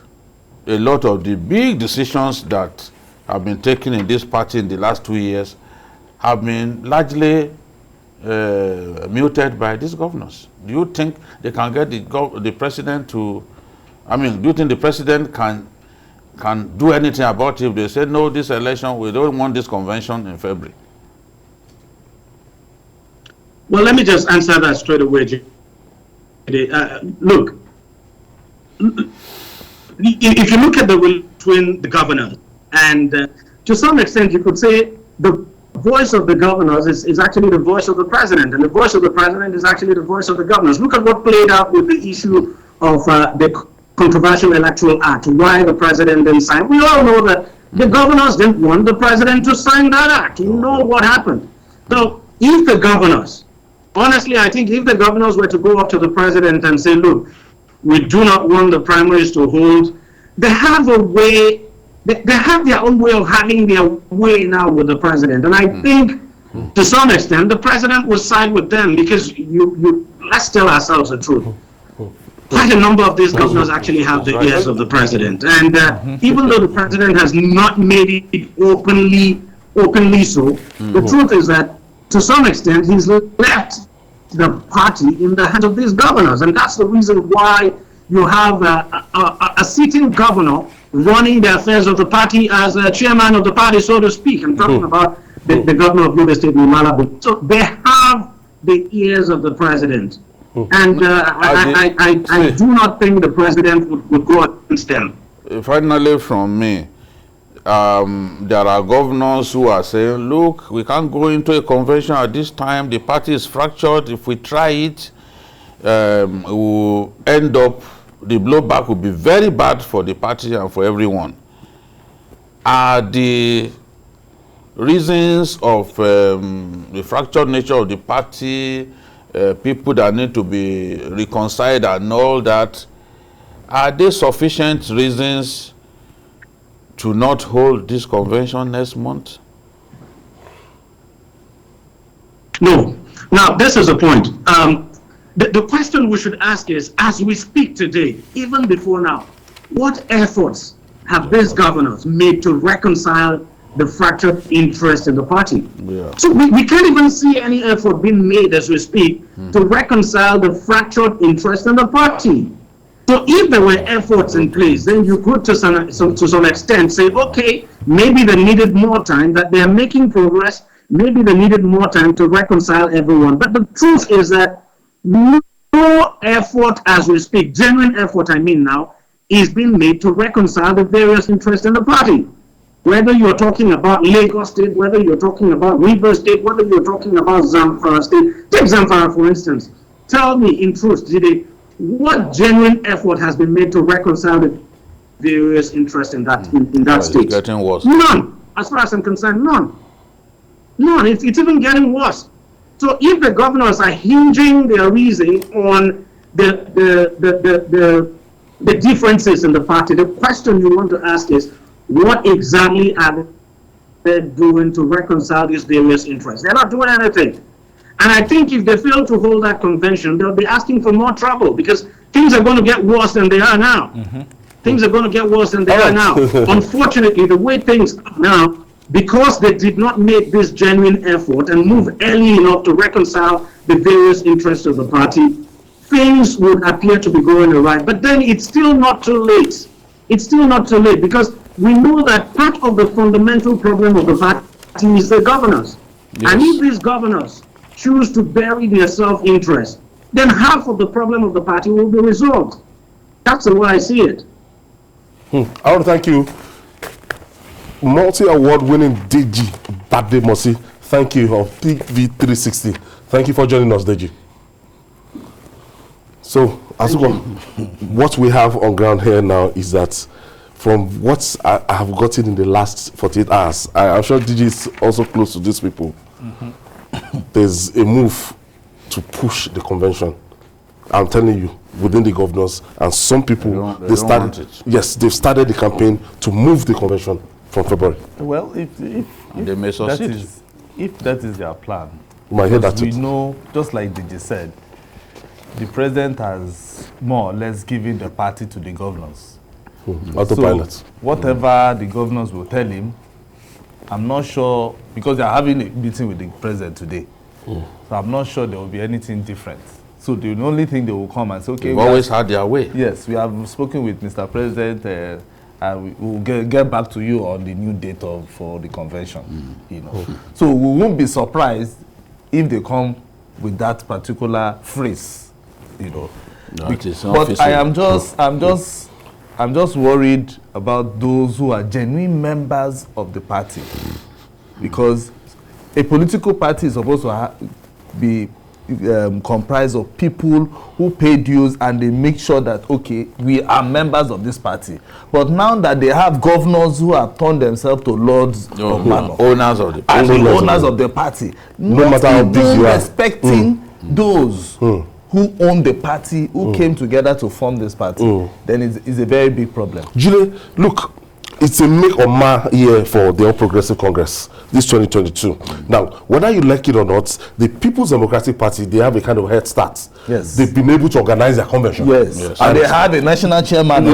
a lot of the big decisions that have been taken in this party in the last 2 years have been largely muted by these governors? Do you think they can get the president to, do you think the president can do anything about it if they say, no, this election, we don't want this convention in February? Well, let me just answer that straight away. Look, if you look at the relationship between the governors, and to some extent you could say the voice of the governors is actually the voice of the president, and the voice of the president is actually the voice of the governors. Look at what played out with the issue of the controversial electoral act, why the president didn't sign. We all know that the governors didn't want the president to sign that act. You know what happened. So if the governors, honestly, I think if the governors were to go up to the president and say, look, we do not want the primaries to hold, they have a way, they have their own way of having their way now with the president. And I think to some extent, the president will side with them, because let's tell ourselves the truth. Quite a number of these governors actually have the ears of the president. And even though the president has not made it openly so, the truth is that to some extent, he's left the party in the hands of these governors. And that's the reason why you have a sitting governor running the affairs of the party as a chairman of the party, so to speak. I'm talking about the governor of Yobe State, Muhammadu. So they have the ears of the president. And I do not think the president would go against them. Finally, from me, there are governors who are saying, look, we can't go into a convention at this time. The party is fractured. If we try it, we will end up, the blowback will be very bad for the party and for everyone. Are the reasons of the fractured nature of the party, people that need to be reconciled and all that, are they sufficient reasons to not hold this convention next month? No. Now, this is the point. The question we should ask is, as we speak today, even before now, what efforts have these governors made to reconcile the fractured interest in the party? Yeah. So we can't even see any effort being made as we speak to reconcile the fractured interest in the party. So if there were efforts in place, then you could to some extent say, okay, maybe they needed more time, that they are making progress, maybe they needed more time to reconcile everyone. But the truth is that no effort as we speak, genuine effort I mean now, is being made to reconcile the various interests in the party. Whether you're talking about Lagos State, whether you're talking about Rivers State, whether you're talking about Zamfara State. Take Zamfara, for instance. Tell me in truth, Jide, what genuine effort has been made to reconcile the various interests in that state? It's getting worse. None. As far as I'm concerned, none. None. It's even getting worse. So if the governors are hinging their reasoning on the differences in the party, the question you want to ask is, what exactly are they doing to reconcile these various interests? They're not doing anything. And I think if they fail to hold that convention, they'll be asking for more trouble, because things are going to get worse than they are now. Things are going to get worse than they are now. Unfortunately, the way things are now, because they did not make this genuine effort and move early enough to reconcile the various interests of the party, things would appear to be going awry. But then it's still not too late. It's still not too late, because we know that part of the fundamental problem of the party is the governors. Yes. And if these governors choose to bury their self-interest, then half of the problem of the party will be resolved. That's the way I see it. I want to thank you, multi-award winning Deji Bademosi. Thank you, of TV360. Thank you for joining us, Deji. So, as what we have on ground here now is that from what I have gotten in the last 48 hours, I'm sure Deji is also close to these people. There's a move to push the convention. I'm telling you, within the governors and some people, they started. Yes, they've started the campaign to move the convention from February. Well, if they may succeed. If that is their plan, we know, just like DJ said, the president has more or less given the party to the governors. Autopilot. So whatever the governors will tell him, I'm not sure, because they are having a meeting with the president today. So I'm not sure there will be anything different. So the only thing they will come and say, okay, they've always had their way. Yes, we have spoken with Mr. President, and we will get back to you on the new date for the convention. You know, so we won't be surprised if they come with that particular phrase. You know, but I'm just worried about those who are genuine members of the party, because a political party is supposed to be comprised of people who pay dues and they make sure that, okay, we are members of this party. But now that they have governors who have turned themselves to lords of manor, owners of the party, and the owners of the party, no matter how big you are, respecting those who own the party, who came together to form this party, then it's a very big problem. Julie, look, it's a make or mar year for the All Progressive Congress, this 2022. Now, whether you like it or not, the People's Democratic Party, they have a kind of head start. Yes. They've been able to organize their convention. Yes. And they have a national chairman.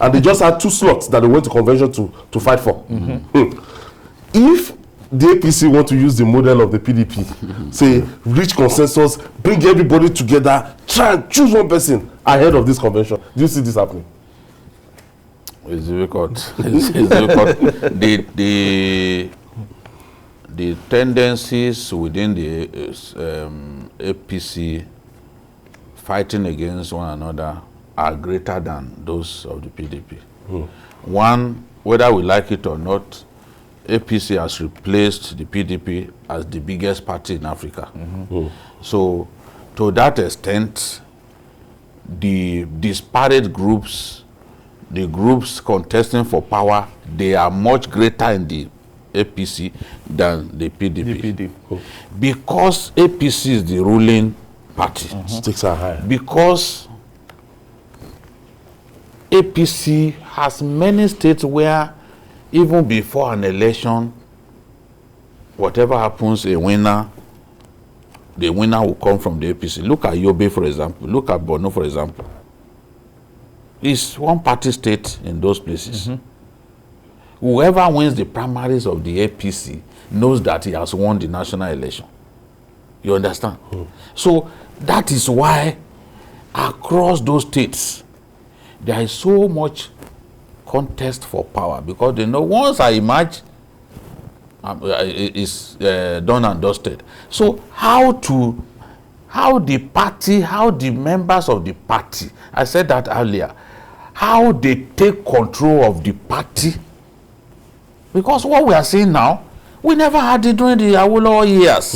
And they just had 2 slots that they went to convention to fight for. If the APC want to use the model of the PDP, say, reach consensus, bring everybody together, try and choose one person ahead of this convention, do you see this happening? It's difficult. It's difficult. The tendencies within the APC fighting against one another are greater than those of the PDP. One, whether we like it or not, APC has replaced the PDP as the biggest party in Africa. So, to that extent, the disparate groups, the groups contesting for power, they are much greater in the APC than the PDP. Because APC is the ruling party. Stakes are high. Because APC has many states where even before an election, whatever happens, the winner will come from the APC. Look at Yobe, for example. Look at Borno, for example. It's one-party state in those places. Whoever wins the primaries of the APC knows that he has won the national election. You understand? So that is why across those states, there is so much contest for power, because they know once I emerge, it's done and dusted. So how the members of the party, I said that earlier, how they take control of the party, because what we are seeing now, we never had it during the Awolowo years.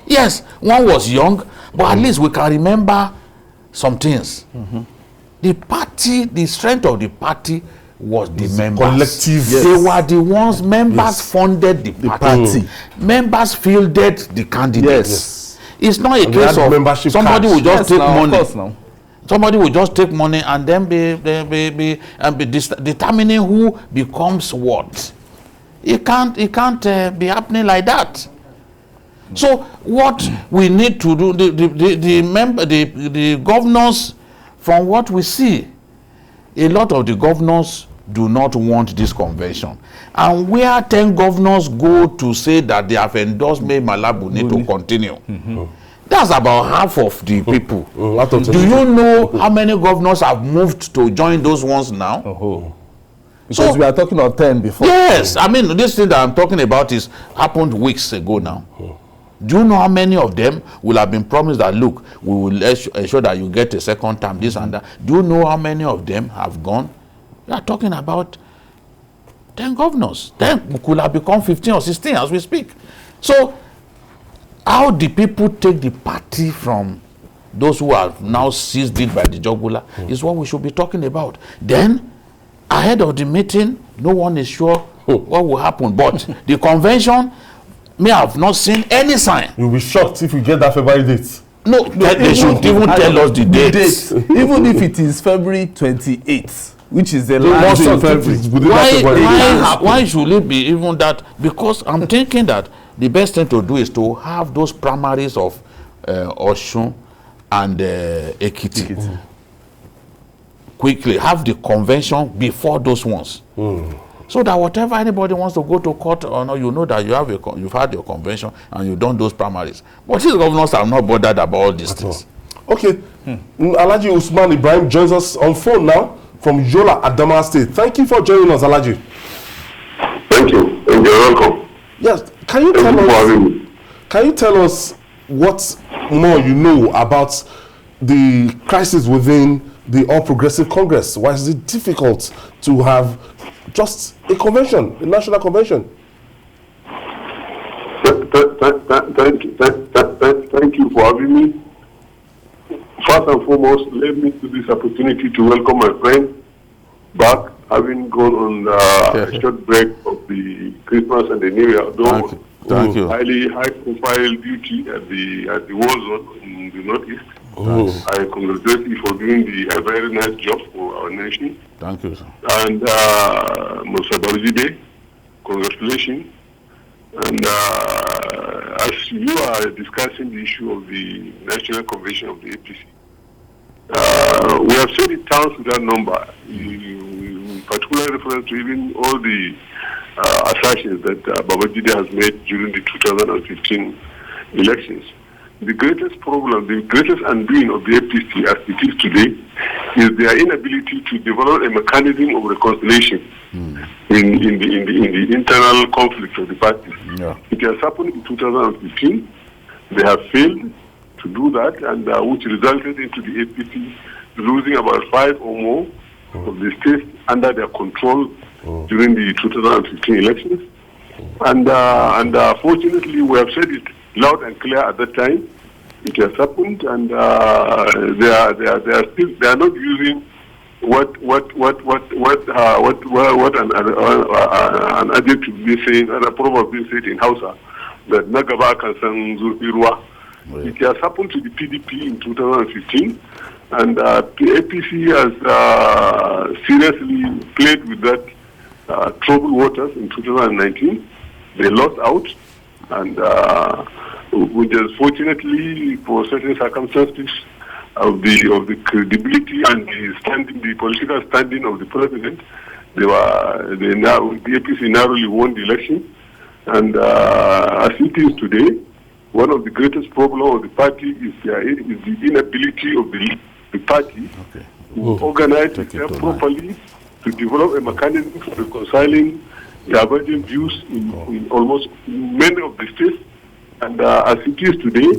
Yes, one was young, but at least we can remember some things. The party, the strength of the party was the members. Collective. They were the ones, members funded the party. Members fielded the candidates. It's not a case of somebody will just take money. Somebody will just take money and then be determining who becomes what. It can't be happening like that. So what we need to do, the governors, from what we see, a lot of the governors do not want this convention. And where 10 governors go to say that they have endorsed May Malabuni to continue, that's about half of the people. Do you know how many governors have moved to join those ones now? Because we are talking of 10 before. Yes, I mean, this thing that I'm talking about is happened weeks ago now. Do you know how many of them will have been promised that, look, we will ensure that you get a second term, this and that? Do you know how many of them have gone We are talking about 10 governors. Then we could have become 15 or 16 as we speak. So how the people take the party from those who have now seized it by the jugular is what we should be talking about. Then, ahead of the meeting, no one is sure what will happen. But the convention may have not seen any sign. You'll be shocked if you get that February date. No, they should even tell us the date. Even if it is February 28th, which is the last day of February. Why should it be even that? Because I'm thinking that the best thing to do is to have those primaries of Osun and Ekiti. Quickly have the convention before those ones, so that whatever anybody wants to go to court or no, you know that you've had your convention and you've done those primaries. But these governors are not bothered about all these things. Okay, Alhaji Usman Ibrahim joins us on phone now from Yola, Adamawa State. Thank you for joining us, Alhaji. Thank you, and you're welcome. Yes, can you tell us what more you know about the crisis within the All Progressive Congress? Why is it difficult to have just a convention, a national convention? Thank you for having me. First and foremost, let me use this opportunity to welcome my friend back, having gone on a short break of the Christmas and the New Year. Thank you. Highly high-profile duty at the war zone in the Northeast. I congratulate you for doing a very nice job for our nation. Thank you, sir. And Musa Barujide, congratulations. And as you are discussing the issue of the National Convention of the APC, we have said it towns to that number. You particularly refer to even all the assertions that Babajide has made during the 2015 elections. The greatest problem, the greatest undoing of the APC as it is today is their inability to develop a mechanism of reconciliation in the internal conflict of the party. Yeah. It has happened in 2015. They have failed to do that, and which resulted into the APC losing about 5 or more of the states under their control during the 2015 elections. And fortunately, we have said it loud and clear at that time. It has happened, and they are not using what an adjective be saying, and a proverb be said in Hausa, that Nagaba kan san zurfi ruwa. It has happened to the PDP in 2015, and the APC has seriously played with that troubled waters in 2019. They lost out, and which is fortunately for certain circumstances of the credibility and the political standing of the president, the APC narrowly won the election. And as it is today, one of the greatest problems of the party is the inability of the party to organize itself properly, to develop a mechanism for reconciling divergent views in almost many of the states. And as it is today,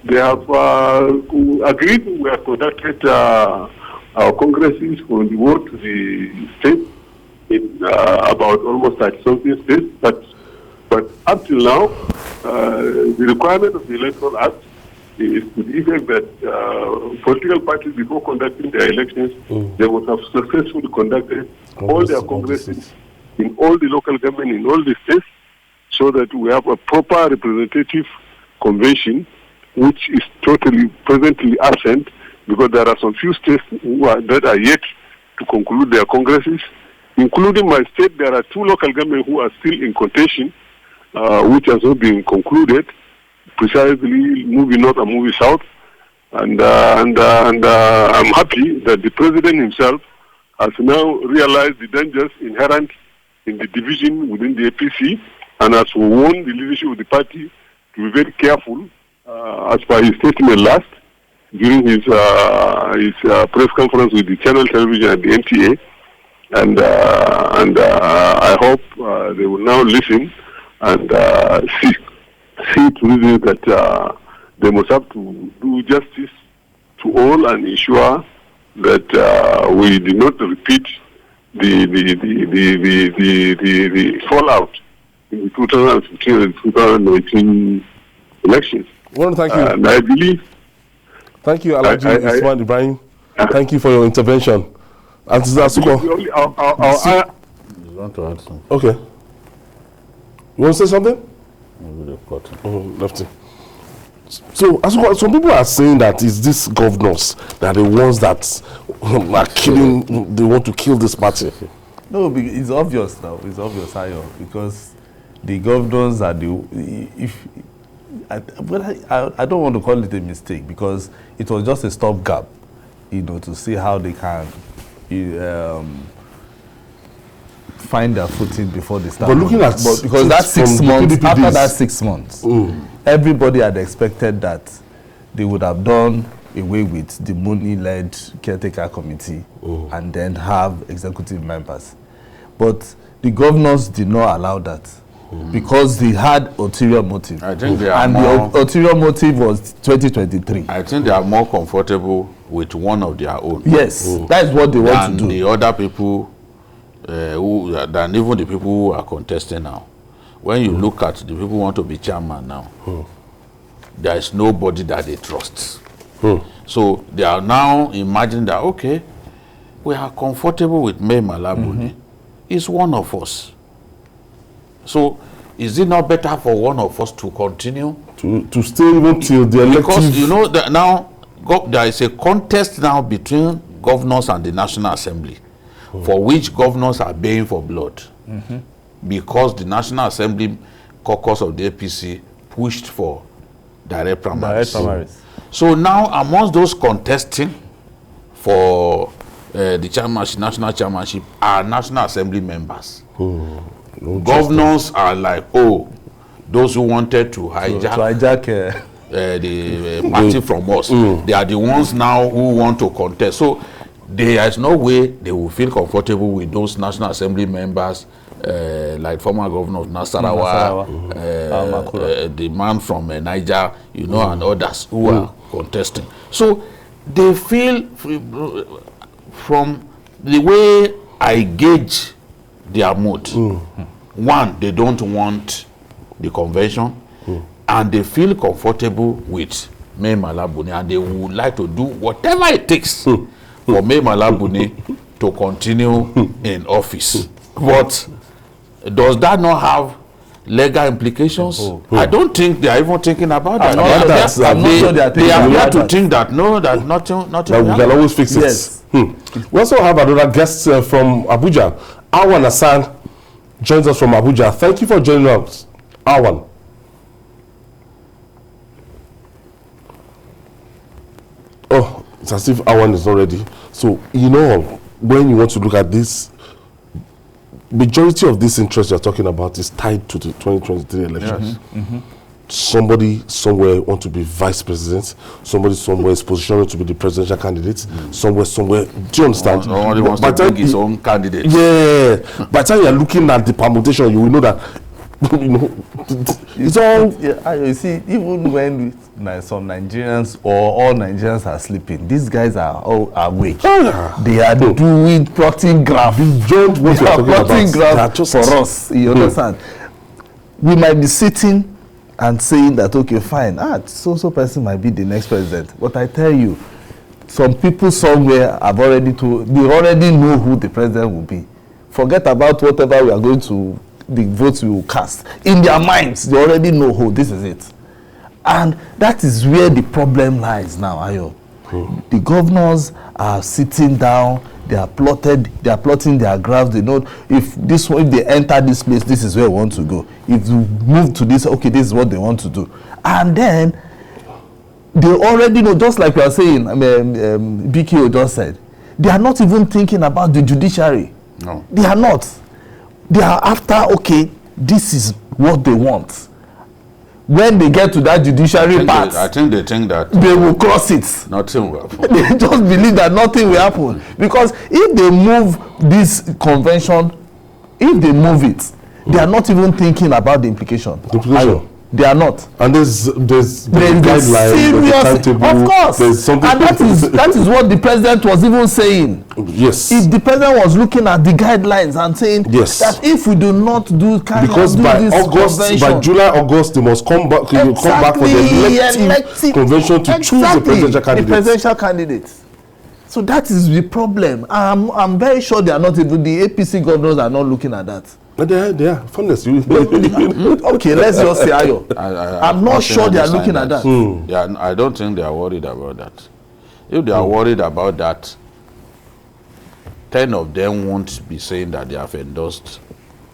they have agreed. We have conducted our congresses from the world to the state in about almost 30-something states. But up till now, the requirement of the Electoral Act is to the effect that political parties, before conducting their elections, they must have successfully conducted all their congresses in all the local government, in all the states, so that we have a proper representative convention, which is totally presently absent, because there are some few states that are yet to conclude their congresses, including my state. There are 2 local governments who are still in contention, which has not been concluded, precisely moving north and moving south. And I'm happy that the president himself has now realized the dangers inherent in the division within the APC, and has warned the leadership of the party to be very careful, as per his statement last during his press conference with the channel television at the NTA. And I hope they will now listen and see to it that they must have to do justice to all and ensure that we do not repeat the fallout in the 2015 and 2019 elections. I want to thank you. And I believe. Thank you, Alhaji Usman Ibrahim. Thank you for your intervention. And you want to add something? Okay. You want to say something? Maybe they've got it. Lefty. So, some people are saying that it's these governors that are the ones that are killing, they want to kill this party. No, it's obvious now. It's obvious, Ayo, because the governors are I don't want to call it a mistake because it was just a stopgap, to see how they can find their footing before they start. But looking at because that 6 months, after that 6 months, everybody had expected that they would have done away with the money-led caretaker committee and then have executive members. But the governors did not allow that because they had ulterior motive. I think they are and the ulterior motive was 2023. I think they are more comfortable with one of their own. Yes, that is what they want to do. The other people, than even the people who are contesting now. When you look at the people who want to be chairman now, there is nobody that they trust. So they are now imagining that, okay, we are comfortable with Mai Mala Buni. He's one of us. So is it not better for one of us to continue? To stay even till the elective? Because you know that now there is a contest now between governors and the National Assembly, for which governors are baying for blood. Because the National Assembly caucus of the APC pushed for direct primaries. So now amongst those contesting for the chairmanship, national chairmanship, are National Assembly members. Governors are like, oh, those who wanted to hijack the party from us, they are the ones now who want to contest. So there is no way they will feel comfortable with those National Assembly members, like former governor of Nasarawa, the man from Niger, and others who are contesting. So they feel, from the way I gauge their mood, one, they don't want the convention, and they feel comfortable with Mai Mala Buni, and they would like to do whatever it takes for Mai Mala Buni to continue in office. But does that not have legal implications? I don't think they are even thinking about that. They are here to think that that nothing that we can always fix it. Yes. We also have another guest from Abuja. Awan Hassan joins us from Abuja. Thank you for joining us, Awan. Oh, it's as if Awan is not ready. So, when you want to look at this, majority of this interest you're talking about is tied to the 2023 elections. Somebody somewhere want to be vice president, somebody somewhere is positioned to be the presidential candidate, somewhere. Do you understand? Somebody wants to bring his own candidate. Yeah. By the time you're looking at the permutation, you will know that it's all. Yeah, you see, even when some Nigerians or all Nigerians are sleeping, these guys are all awake. They are doing plotting graph. Plotting graph for us. You understand? We might be sitting and saying that, okay, fine, so person might be the next president. But I tell you, some people somewhere they already know who the president will be. Forget about whatever we are going to, the votes we will cast. In their minds, they already know who, this is it. And that is where the problem lies now, Ayo. The governors are sitting down, they are plotting their graphs. They know if they enter this place, this is where they want to go. If you move to this, okay, this is what they want to do. And then they already know, just like we are saying, BKO just said, they are not even thinking about the judiciary. No. They are not. They are after, okay, this is what they want. When they get to that judiciary part, I think they think that they will cross it. Nothing will happen. They just believe that nothing will happen. Because if they move this convention, if they move it, they are not even thinking about the implication. They are not. And there's guidelines, serious, of course. And that is what the president was even saying. Yes. If the president was looking at the guidelines and saying that if we do not do because by July, August, they must come back. Come back for the elective convention to choose the presidential candidate. The presidential candidate. So that is the problem. I'm very sure they are not even, the APC governors are not looking at that. They are. Funness. Okay, let's just say Ayo. I'm not sure they are looking at that. Yeah, I don't think they are worried about that. If they are worried about that, 10 of them won't be saying that they have endorsed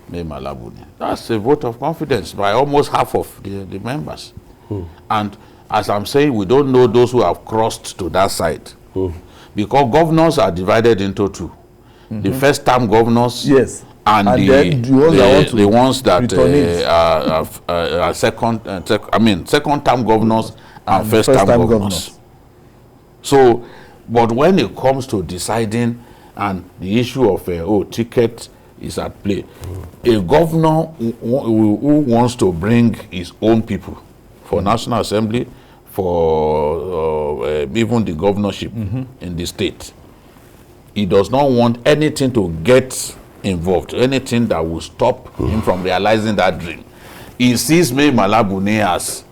Mai Mala Buni. That's a vote of confidence by almost half of the members. And as I'm saying, we don't know those who have crossed to that side. Because governors are divided into two. The first-term governors, and the ones that are second-term governors and first-term governors. So, but when it comes to deciding, and the issue of ticket is at play, a governor who wants to bring his own people for National Assembly, for even the governorship in the state, he does not want anything to get involved, anything that will stop him from realizing that dream. He sees Mai Mala Buni as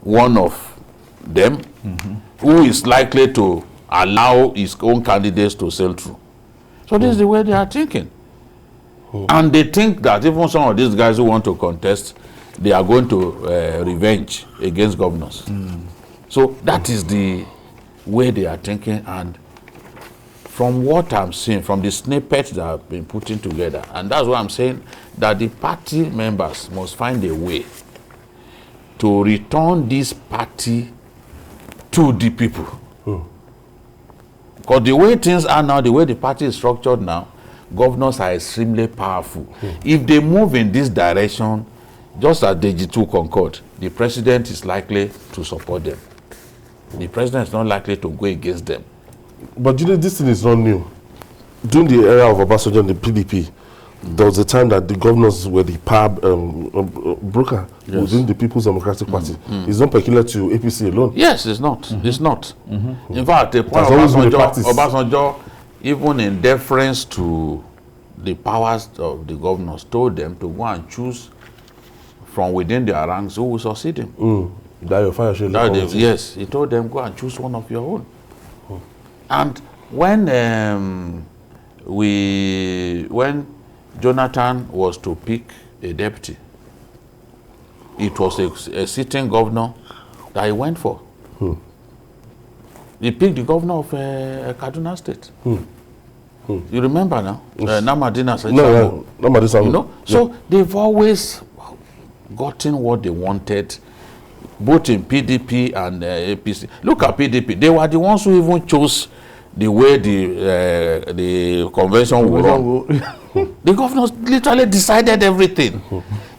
one of them who is likely to allow his own candidates to sail through. So this is the way they are thinking. And they think that even some of these guys who want to contest, they are going to revenge against governors. So that is the way they are thinking. And from what I'm seeing, from the snippets that have been putting together, and that's why I'm saying that the party members must find a way to return this party to the people. Because the way things are now, the way the party is structured now, governors are extremely powerful. If they move in this direction, just as DG2 concord, the president is likely to support them. The president is not likely to go against them. But you know, this thing is not new. During the era of Obasanjo and the PDP, there was a time that the governors were the power broker within the People's Democratic Party. It's not peculiar to APC alone. Yes, it's not. It's not. In fact, the point Obasanjo, even in deference to the powers of the governors, told them to go and choose from within their ranks who will succeed him. Yes, he told them, go and choose one of your own. And when Jonathan was to pick a deputy, it was a sitting governor that he went for. He picked the governor of Kaduna State. You remember now? Namadina Sachamo. Namadina. You know? So they've always gotten what they wanted, both in PDP and APC. Look at PDP. They were the ones who even chose the way the convention will run. The governors literally decided everything.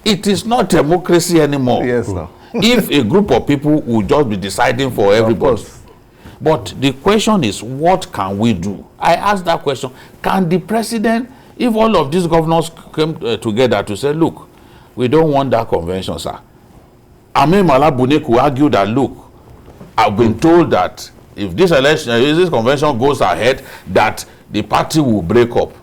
It is not democracy anymore. Yes, sir. If a group of people will just be deciding for everybody. But the question is, what can we do? I asked that question. Can the president, if all of these governors came together to say, look, we don't want that convention, sir. Mai Mala Buni could argue that, look, I've been told that if this election, if this convention goes ahead, that the party will break up.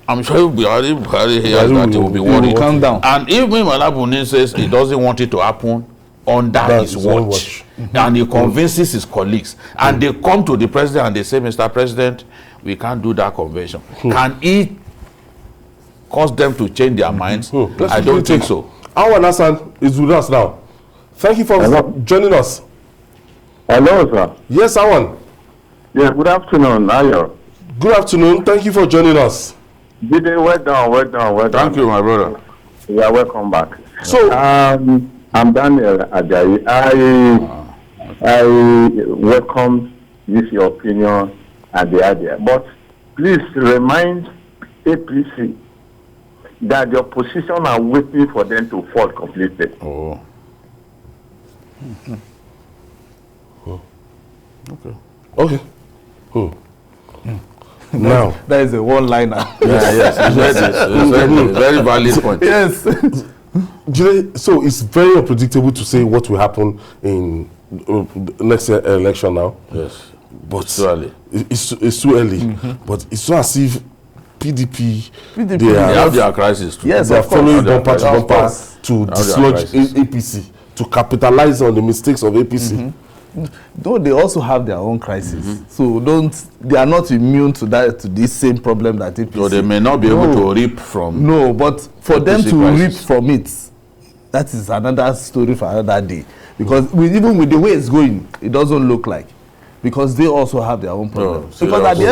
I'm sure Buhari hears that he will be worried. Calm down. And if Mai Mala Buni says he doesn't want it to happen under his watch, and he convinces his colleagues, and they come to the president and they say, Mr. President, we can't do that convention. Can he cause them to change their minds? I don't think so. Awan Hassan is with us now. Thank you for joining us. Hello, sir. Yes, Awan. Yeah, good afternoon, Ayo. Good afternoon. Thank you for joining us. Well done. Thank you, my brother. Yeah, welcome back. So, I'm Daniel Ajayi. I welcome this your opinion and the idea, but please remind APC that the opposition are waiting for them to fall completely. Okay. Now that is a one-liner. Yes, it's a very valid point. Yes. So it's very unpredictable to say what will happen in next election now. Yes. But it's too early. It's too early. But it's not as if PDP they have their crisis too. Yes, they are following bumper to bumper to dislodge APC, to capitalize on the mistakes of APC. Though they also have their own crisis, so they are not immune to this same problem that APC. So they may not be able to reap from. No, but for APC them to crisis. reap from it, that is another story for another day. Because even with the way it's going, it doesn't look like. Because they also have their own problems. Because at the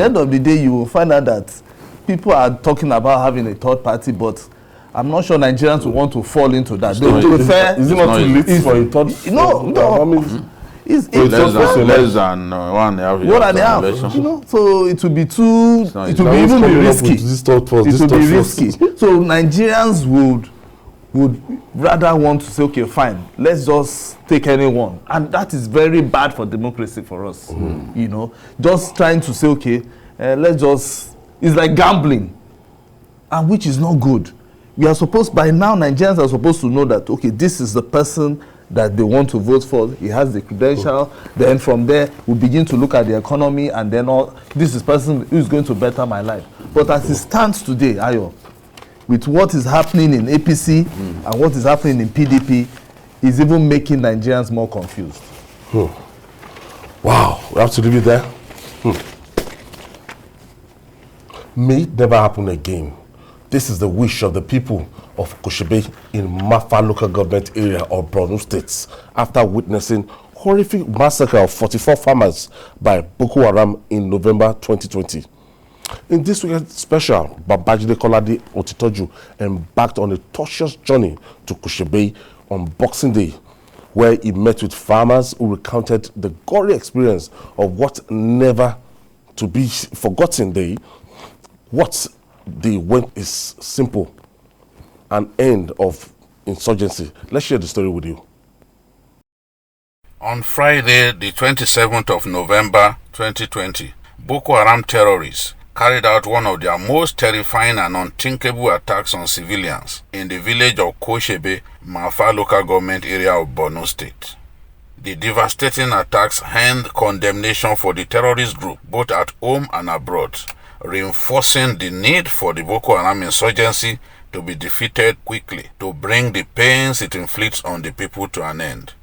end of the day, you will find out that people are talking about having a third party, but I'm not sure Nigerians will want to fall into that. They would prefer. Is it not too late for a third? No. It's less than 1.5 years. 1.5. You know, so it will be too. It will be even be risky. It will be risky. So Nigerians would rather want to say, okay, fine, let's just take anyone, and that is very bad for democracy for us. You know, just trying to say, okay, let's just. It's like gambling, and which is not good. We are supposed, by now, Nigerians are supposed to know that, okay, this is the person that they want to vote for. He has the credential. Then from there, we begin to look at the economy, and then this is person who is going to better my life. But as it stands today, Ayo, with what is happening in APC and what is happening in PDP, is even making Nigerians more confused. Wow, we have to leave it there. May it never happen again. This is the wish of the people of Koshebe in Mafa local government area of Borno State after witnessing horrific massacre of 44 farmers by Boko Haram in November 2020. In this weekend special, Babajide Kolade Otitoju embarked on a tortuous journey to Koshebe on Boxing Day, where he met with farmers who recounted the gory experience of what never to be forgotten day. What they went is simple, an end of insurgency. Let's share the story with you. On Friday, the 27th of November 2020, Boko Haram terrorists carried out one of their most terrifying and unthinkable attacks on civilians in the village of Koshebe, Mafa local government area of Borno State. The devastating attacks earned condemnation for the terrorist group both at home and abroad, reinforcing the need for the Boko Haram insurgency to be defeated quickly to bring the pains it inflicts on the people to an end.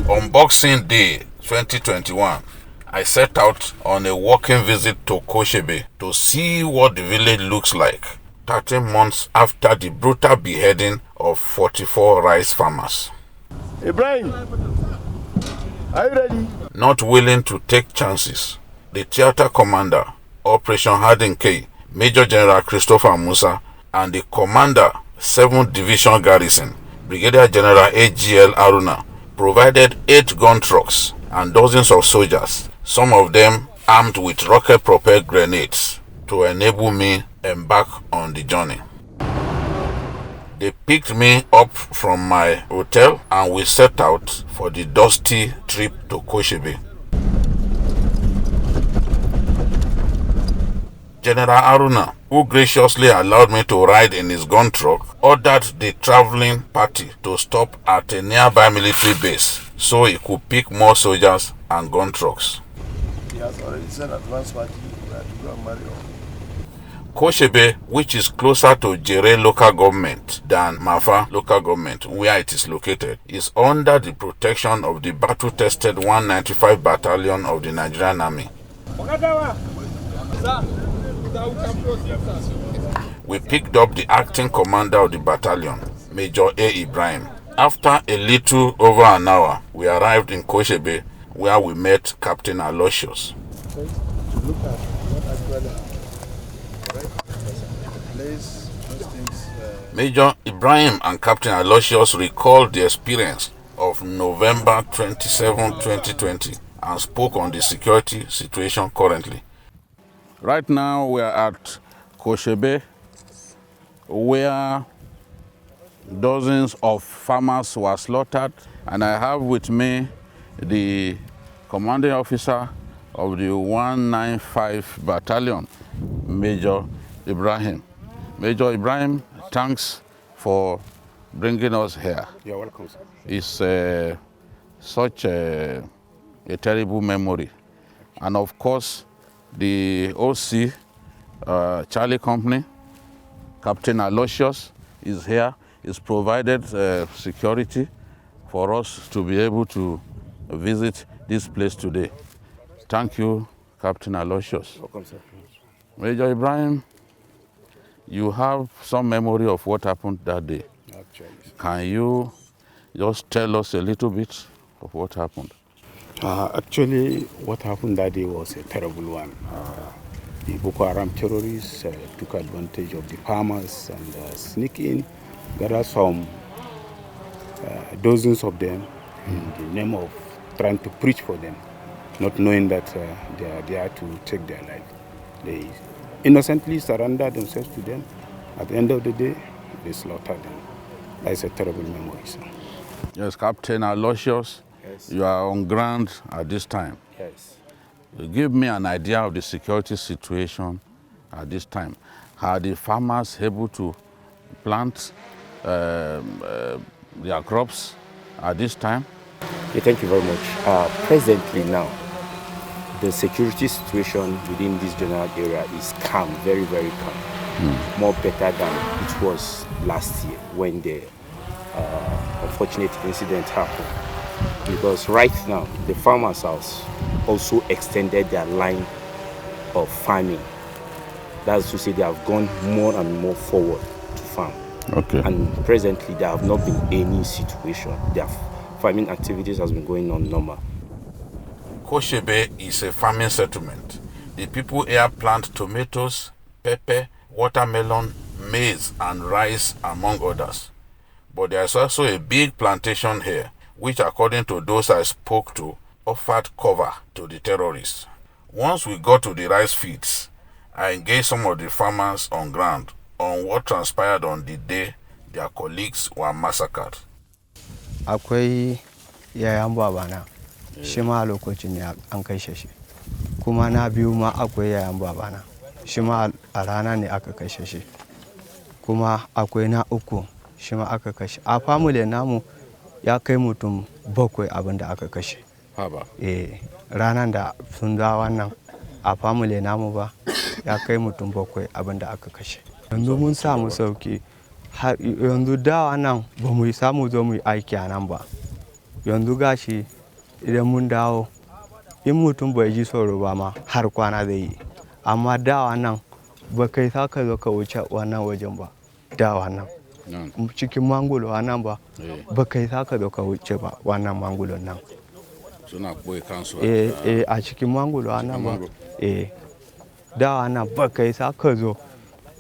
On Boxing Day 2021, I set out on a walking visit to Koshebe to see what the village looks like 13 months after the brutal beheading of 44 rice farmers. Ibrahim, are you ready? Not willing to take chances, the theater commander, Operation Hardin K, Major General Christopher Musa, and the commander, 7th Division Garrison, Brigadier General AGL Aruna, provided 8 gun trucks and dozens of soldiers, some of them armed with rocket-propelled grenades, to enable me embark on the journey. They picked me up from my hotel and we set out for the dusty trip to Koshebe. General Aruna, who graciously allowed me to ride in his gun truck, ordered the traveling party to stop at a nearby military base so he could pick more soldiers and gun trucks. He has already sent advance party to go and marry off. Koshebe, which is closer to Jere local government than Mafa local government, where it is located, is under the protection of the battle-tested 195 Battalion of the Nigerian Army. We picked up the acting commander of the battalion, Major A. Ibrahim. After a little over an hour, we arrived in Koshebe, where we met Captain Aloysius. Major Ibrahim and Captain Aloysius recalled the experience of November 27, 2020 and spoke on the security situation currently. Right now we are at Koshebe, where dozens of farmers were slaughtered, and I have with me the commanding officer of the 195 Battalion, Major Ibrahim. Major Ibrahim, thanks for bringing us here. You're welcome, sir. It's such a terrible memory. And of course, the OC, Charlie Company, Captain Aloysius is here. He's provided security for us to be able to visit this place today. Thank you, Captain Aloysius. Welcome, sir. Major Ibrahim, you have some memory of what happened that day. Actually. Can you just tell us a little bit of what happened? Actually, what happened that day was a terrible one. The Boko Haram terrorists took advantage of the farmers and sneak in, gather some dozens of them in the name of trying to preach for them, not knowing that they are there to take their life. They innocently surrender themselves to them. At the end of the day, they slaughter them. That's a terrible memory, sir. Yes, Captain Aloysius, Yes. you are on ground at this time. Yes. Give me an idea of the security situation at this time. Are the farmers able to plant their crops at this time? Okay, thank you very much. Presently now, the security situation within this general area is calm, very, very calm. More better than it was last year when the unfortunate incident happened. Because right now, the farmers have also extended their line of farming. That's to say they have gone more and more forward to farm. Okay. And presently, there have not been any situation. Their farming activities has been going on normal. Koshebe is a farming settlement. The people here plant tomatoes, pepper, watermelon, maize, and rice, among others. But there is also a big plantation here, which, according to those I spoke to, offered cover to the terrorists. Once we got to the rice fields, I engaged some of the farmers on ground on what transpired on the day their colleagues were massacred. Akwai yayan babana, shi ma a lokacin ne an kashe shi. Kuma na biyu ma akwai yayan babana, shi ma a rana ne aka kashe shi. Kuma akwai na uku, shi ma aka kashe. A family namu ya kai mutum 7 abin da aka kashe. Haba. Ranar da sun da wannan a family namu ba ya kai mutum 7 abin da aka kashe. Yanzu mun samu sauki. Yanzu da wannan ba mu samu zo mu yi aiki a nan ba. Yanzu gashi idan mun dawo in mutum bai ji tsoro ba ma har kwana zai yi. Amma da wannan ba kai sa ka zo ka wuce wannan wajen ba. Da wannan cikin mangulo wannan ba ba kai sa ka zo ka wuce ba wannan mangulon nan. Suna boye kansu a cikin mangulo wannan ba. Da wannan ba kai sa ka zo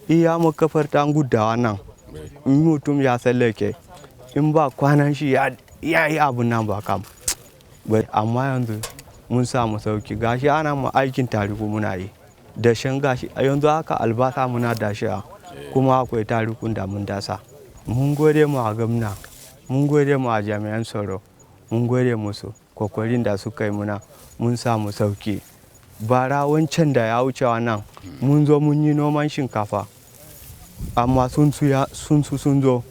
iya makafartan gudawa nan. In mutum ya tsallake in ba kwanan shi ya yi abun nan ba kam. Amma yanzu mun samu sauki gashi ana mu aikin tariku muna yi. Dashen gashi a yanzu haka albasa muna dashiya kuma akwai tarikun da mun dasa. Mun gode mu a gwamna, mun gode mu a jami'an tsaro, mun gode musu kokarin da suka yi muna mun samu sauki. Bara wancan da ya wuce wannan mun zo mun yi noman shinkafa. Amma sun zo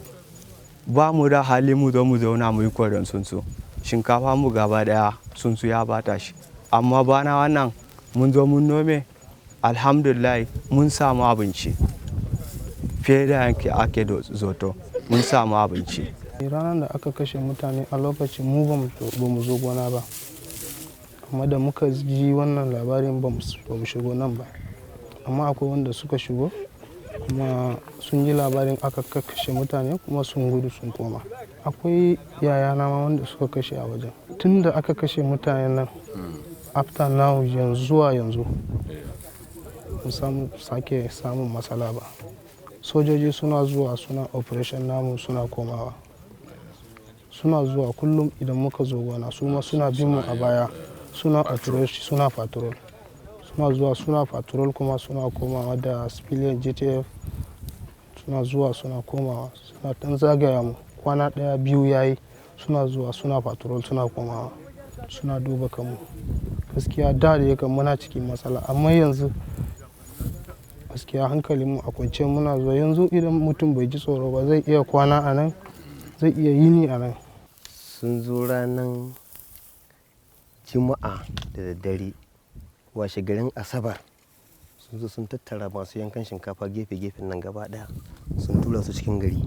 ba mu da hali mu zo mu zauna mu yi koren sunsu. Shinkafa mu gaba daya sunsu ya bata shi. Amma bana wannan mun zo mun nome alhamdulillah mun samu abinci. Fiye da yanki ake zoto mun samu abinci. Ranar da aka kashe mutane a lokacin mu ba mu zo gona ba. Amma da muka ji wannan labarin ba mu shigo nan ba. Amma akwai wanda suka shigo kuma sun ji labarin aka kashe mutane kuma sun gudu sun koma. Akwai yayana ma wanda suka kashe a wajen. Tun da aka kashe mutane nan after now yanzu mu sake samun matsala ba. Sojoji suna zuwa suna operation namu suna komawa. Suna zuwa kullum idan muka zo gona su ma suna bin mu a baya suna patrol suna patrol. Suna zuwa suna patrol kuma suna komawa da civilian GTF suna zuwa suna komawa suna tan zagaya mu kwana 1-2 yayi suna zuwa suna patrol suna komawa suna duba kanmu. Gaskiya da yake muna cikin matsala amma yanzu gaskiya hankalin mu a kwance muna zuwa yanzu idan mutum bai ji tsoro ba zai iya kwana a nan zai iya yini a nan. Sun zo ranar juma'a da daddare washe garin asabar sun zo sun tattara masu yankan shinkafa gefe-gefen nan gaba daya sun tura su cikin gari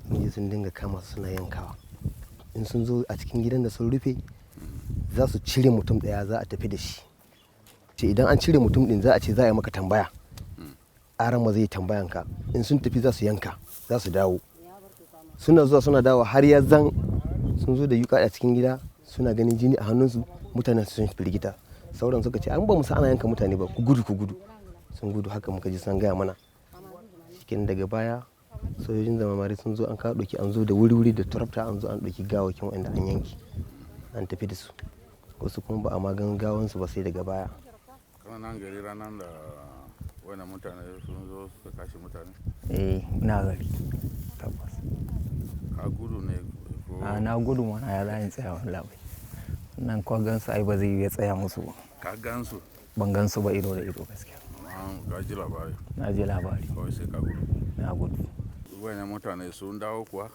sun je sun dinga kama su suna yankawa. In sun zo a cikin gidan da sun rufe za su cire mutum daya za a tafi da shi. Idan an cire mutum din za a ce za a yi maka tambaya, arama zai tambayan ka. In sun tafi za su yanka za su dawo, suna zuwa suna dawo har ya zan sun zo da yuka a cikin gida suna ganin jini a hannunsu. Mutanen sun firgita, sauran suka ce an ba mu sa ana yanka mutane ba, ku gudu ku gudu. Sun gudu, haka muka ji sun gaya mana. Cikin daga baya sojojin zamamari sun zo an kawo doki, an zo da wuri-wuri da turafta, an zo an doki gawakin wanda an yanki an tafi da su. Wasu kuma ba a magan gawansu ba sai daga baya. Kana nan gari ranar da wani mutane sun zo suka kashe mutane? Na gari tabbas. Ka gudu ne ko? Na gudu mana, ya za in tsaya wani labai. Nan kwa gansu ai ba zai iya tsaya musu ba. Ka gansu? Ban gansu ba ido da ido gaskiya. Ka ji labari? Na ji labari. Kawai sai ka gudu? Na gudu. Wani mutane sun dawo kuwa?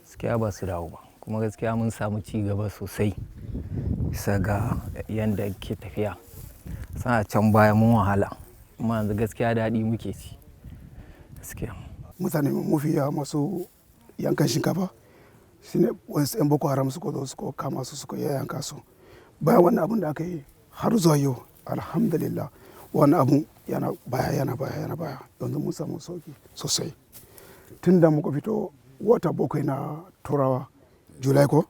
Gaskiya ba su dawo ba, kuma gaskiya mun samu ci gaba sosai bisa ga yadda ke tafiya. Sana can baya mun wahala, amma yanzu gaskiya daɗi muke ci gaskiya. Mutane mafiya masu yankan shinkafa shine wasu 'yan boko haram suka zo suka kama su suka yanka su. Bayan wannan abun da aka yi har zuwa yau alhamdulillah wannan abun yana baya yanzu mun samu sauki sosai. Tun da muka fito wata 7 na turawa julai ko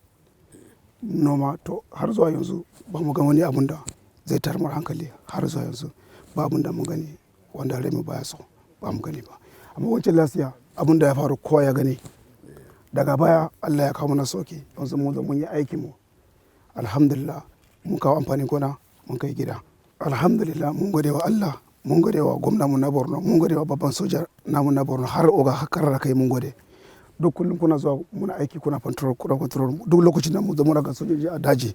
noma to har zuwa yanzu ba mu ga wani abun da zai tarmar hankali. Har zuwa yanzu ba abun da mun gani wanda rai mu baya so, ba mu gani ba. Amma wancan lasiya abun da ya faru kowa ya gani. Daga baya Allah ya kawo mana sauki, yanzu mun yi aikin mu alhamdulillah, mun kawo amfanin gona mun kai gida alhamdulillah. Mun gode wa Allah, mun gode wa gwamna mu na Borno, mun gode wa babban soja namu na Borno, har oga hakar kai mun gode. Duk kullum kuna zuwa muna aiki, kuna control duk lokacin da mu zama daga sojoji a daji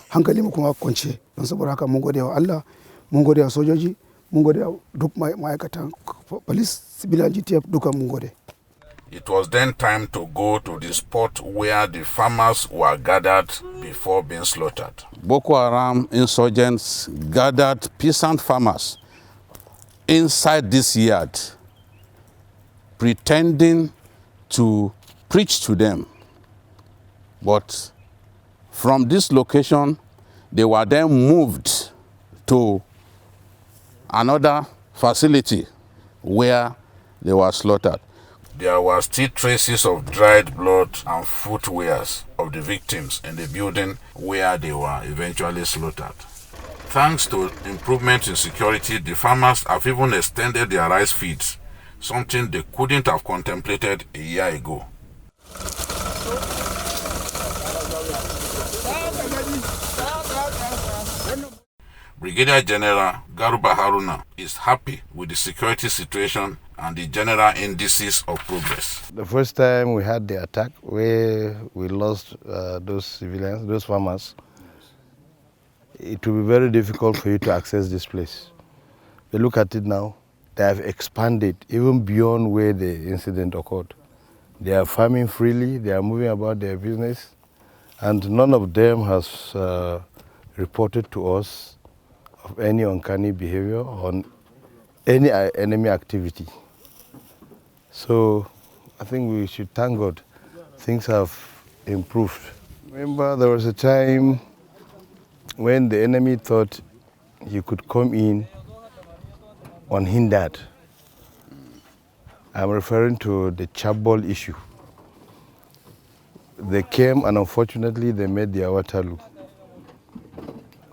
hankali mu kuma kwance. Don saboda haka mun gode wa Allah, mun gode wa sojoji, mun gode wa duk ma'aikatan police, civilian, GTF duka mun gode. It was then time to go to the spot where the farmers were gathered before being slaughtered. Boko Haram insurgents gathered peasant farmers inside this yard, pretending to preach to them. But from this location, they were then moved to another facility where they were slaughtered. There were still traces of dried blood and footwears of the victims in the building where they were eventually slaughtered. Thanks to improvement in security, the farmers have even extended their rice fields, something they couldn't have contemplated a year ago. Brigadier General Garuba Haruna is happy with the security situation and the general indices of progress. The first time we had the attack where we lost those civilians, those farmers, it will be very difficult for you to access this place. But look at it now, they have expanded even beyond where the incident occurred. They are farming freely, they are moving about their business, and none of them has reported to us of any uncanny behavior on any enemy activity. So I think we should thank God. Things have improved. Remember, there was a time when the enemy thought he could come in unhindered. I'm referring to the Chabol issue. They came and unfortunately they made their Waterloo.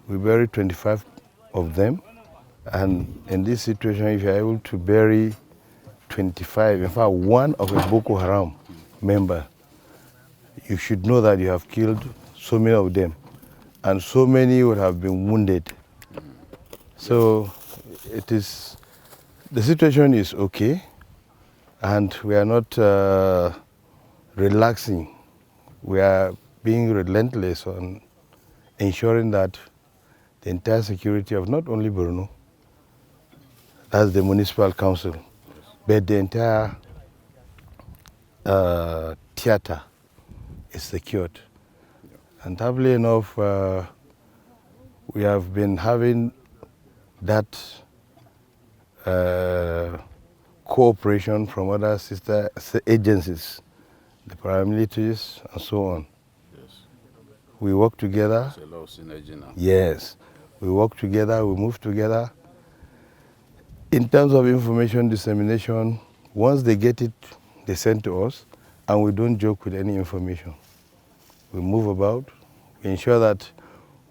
We buried 25 of them, and in this situation, if you're able to bury 25, in fact, one of a Boko Haram member, you should know that you have killed so many of them, and so many would have been wounded. So the situation is okay, and we are not relaxing. We are being relentless on ensuring that the entire security of not only Borno, That's the municipal council. But the entire theater is secured. And happily enough, we have been having that cooperation from other sister agencies, the paramilitaries and so on. Yes. We work together. There's a lot of synergy now. Yes. We work together, we move together. In terms of information dissemination, once they get it, they send to us, and we don't joke with any information. We move about, we ensure that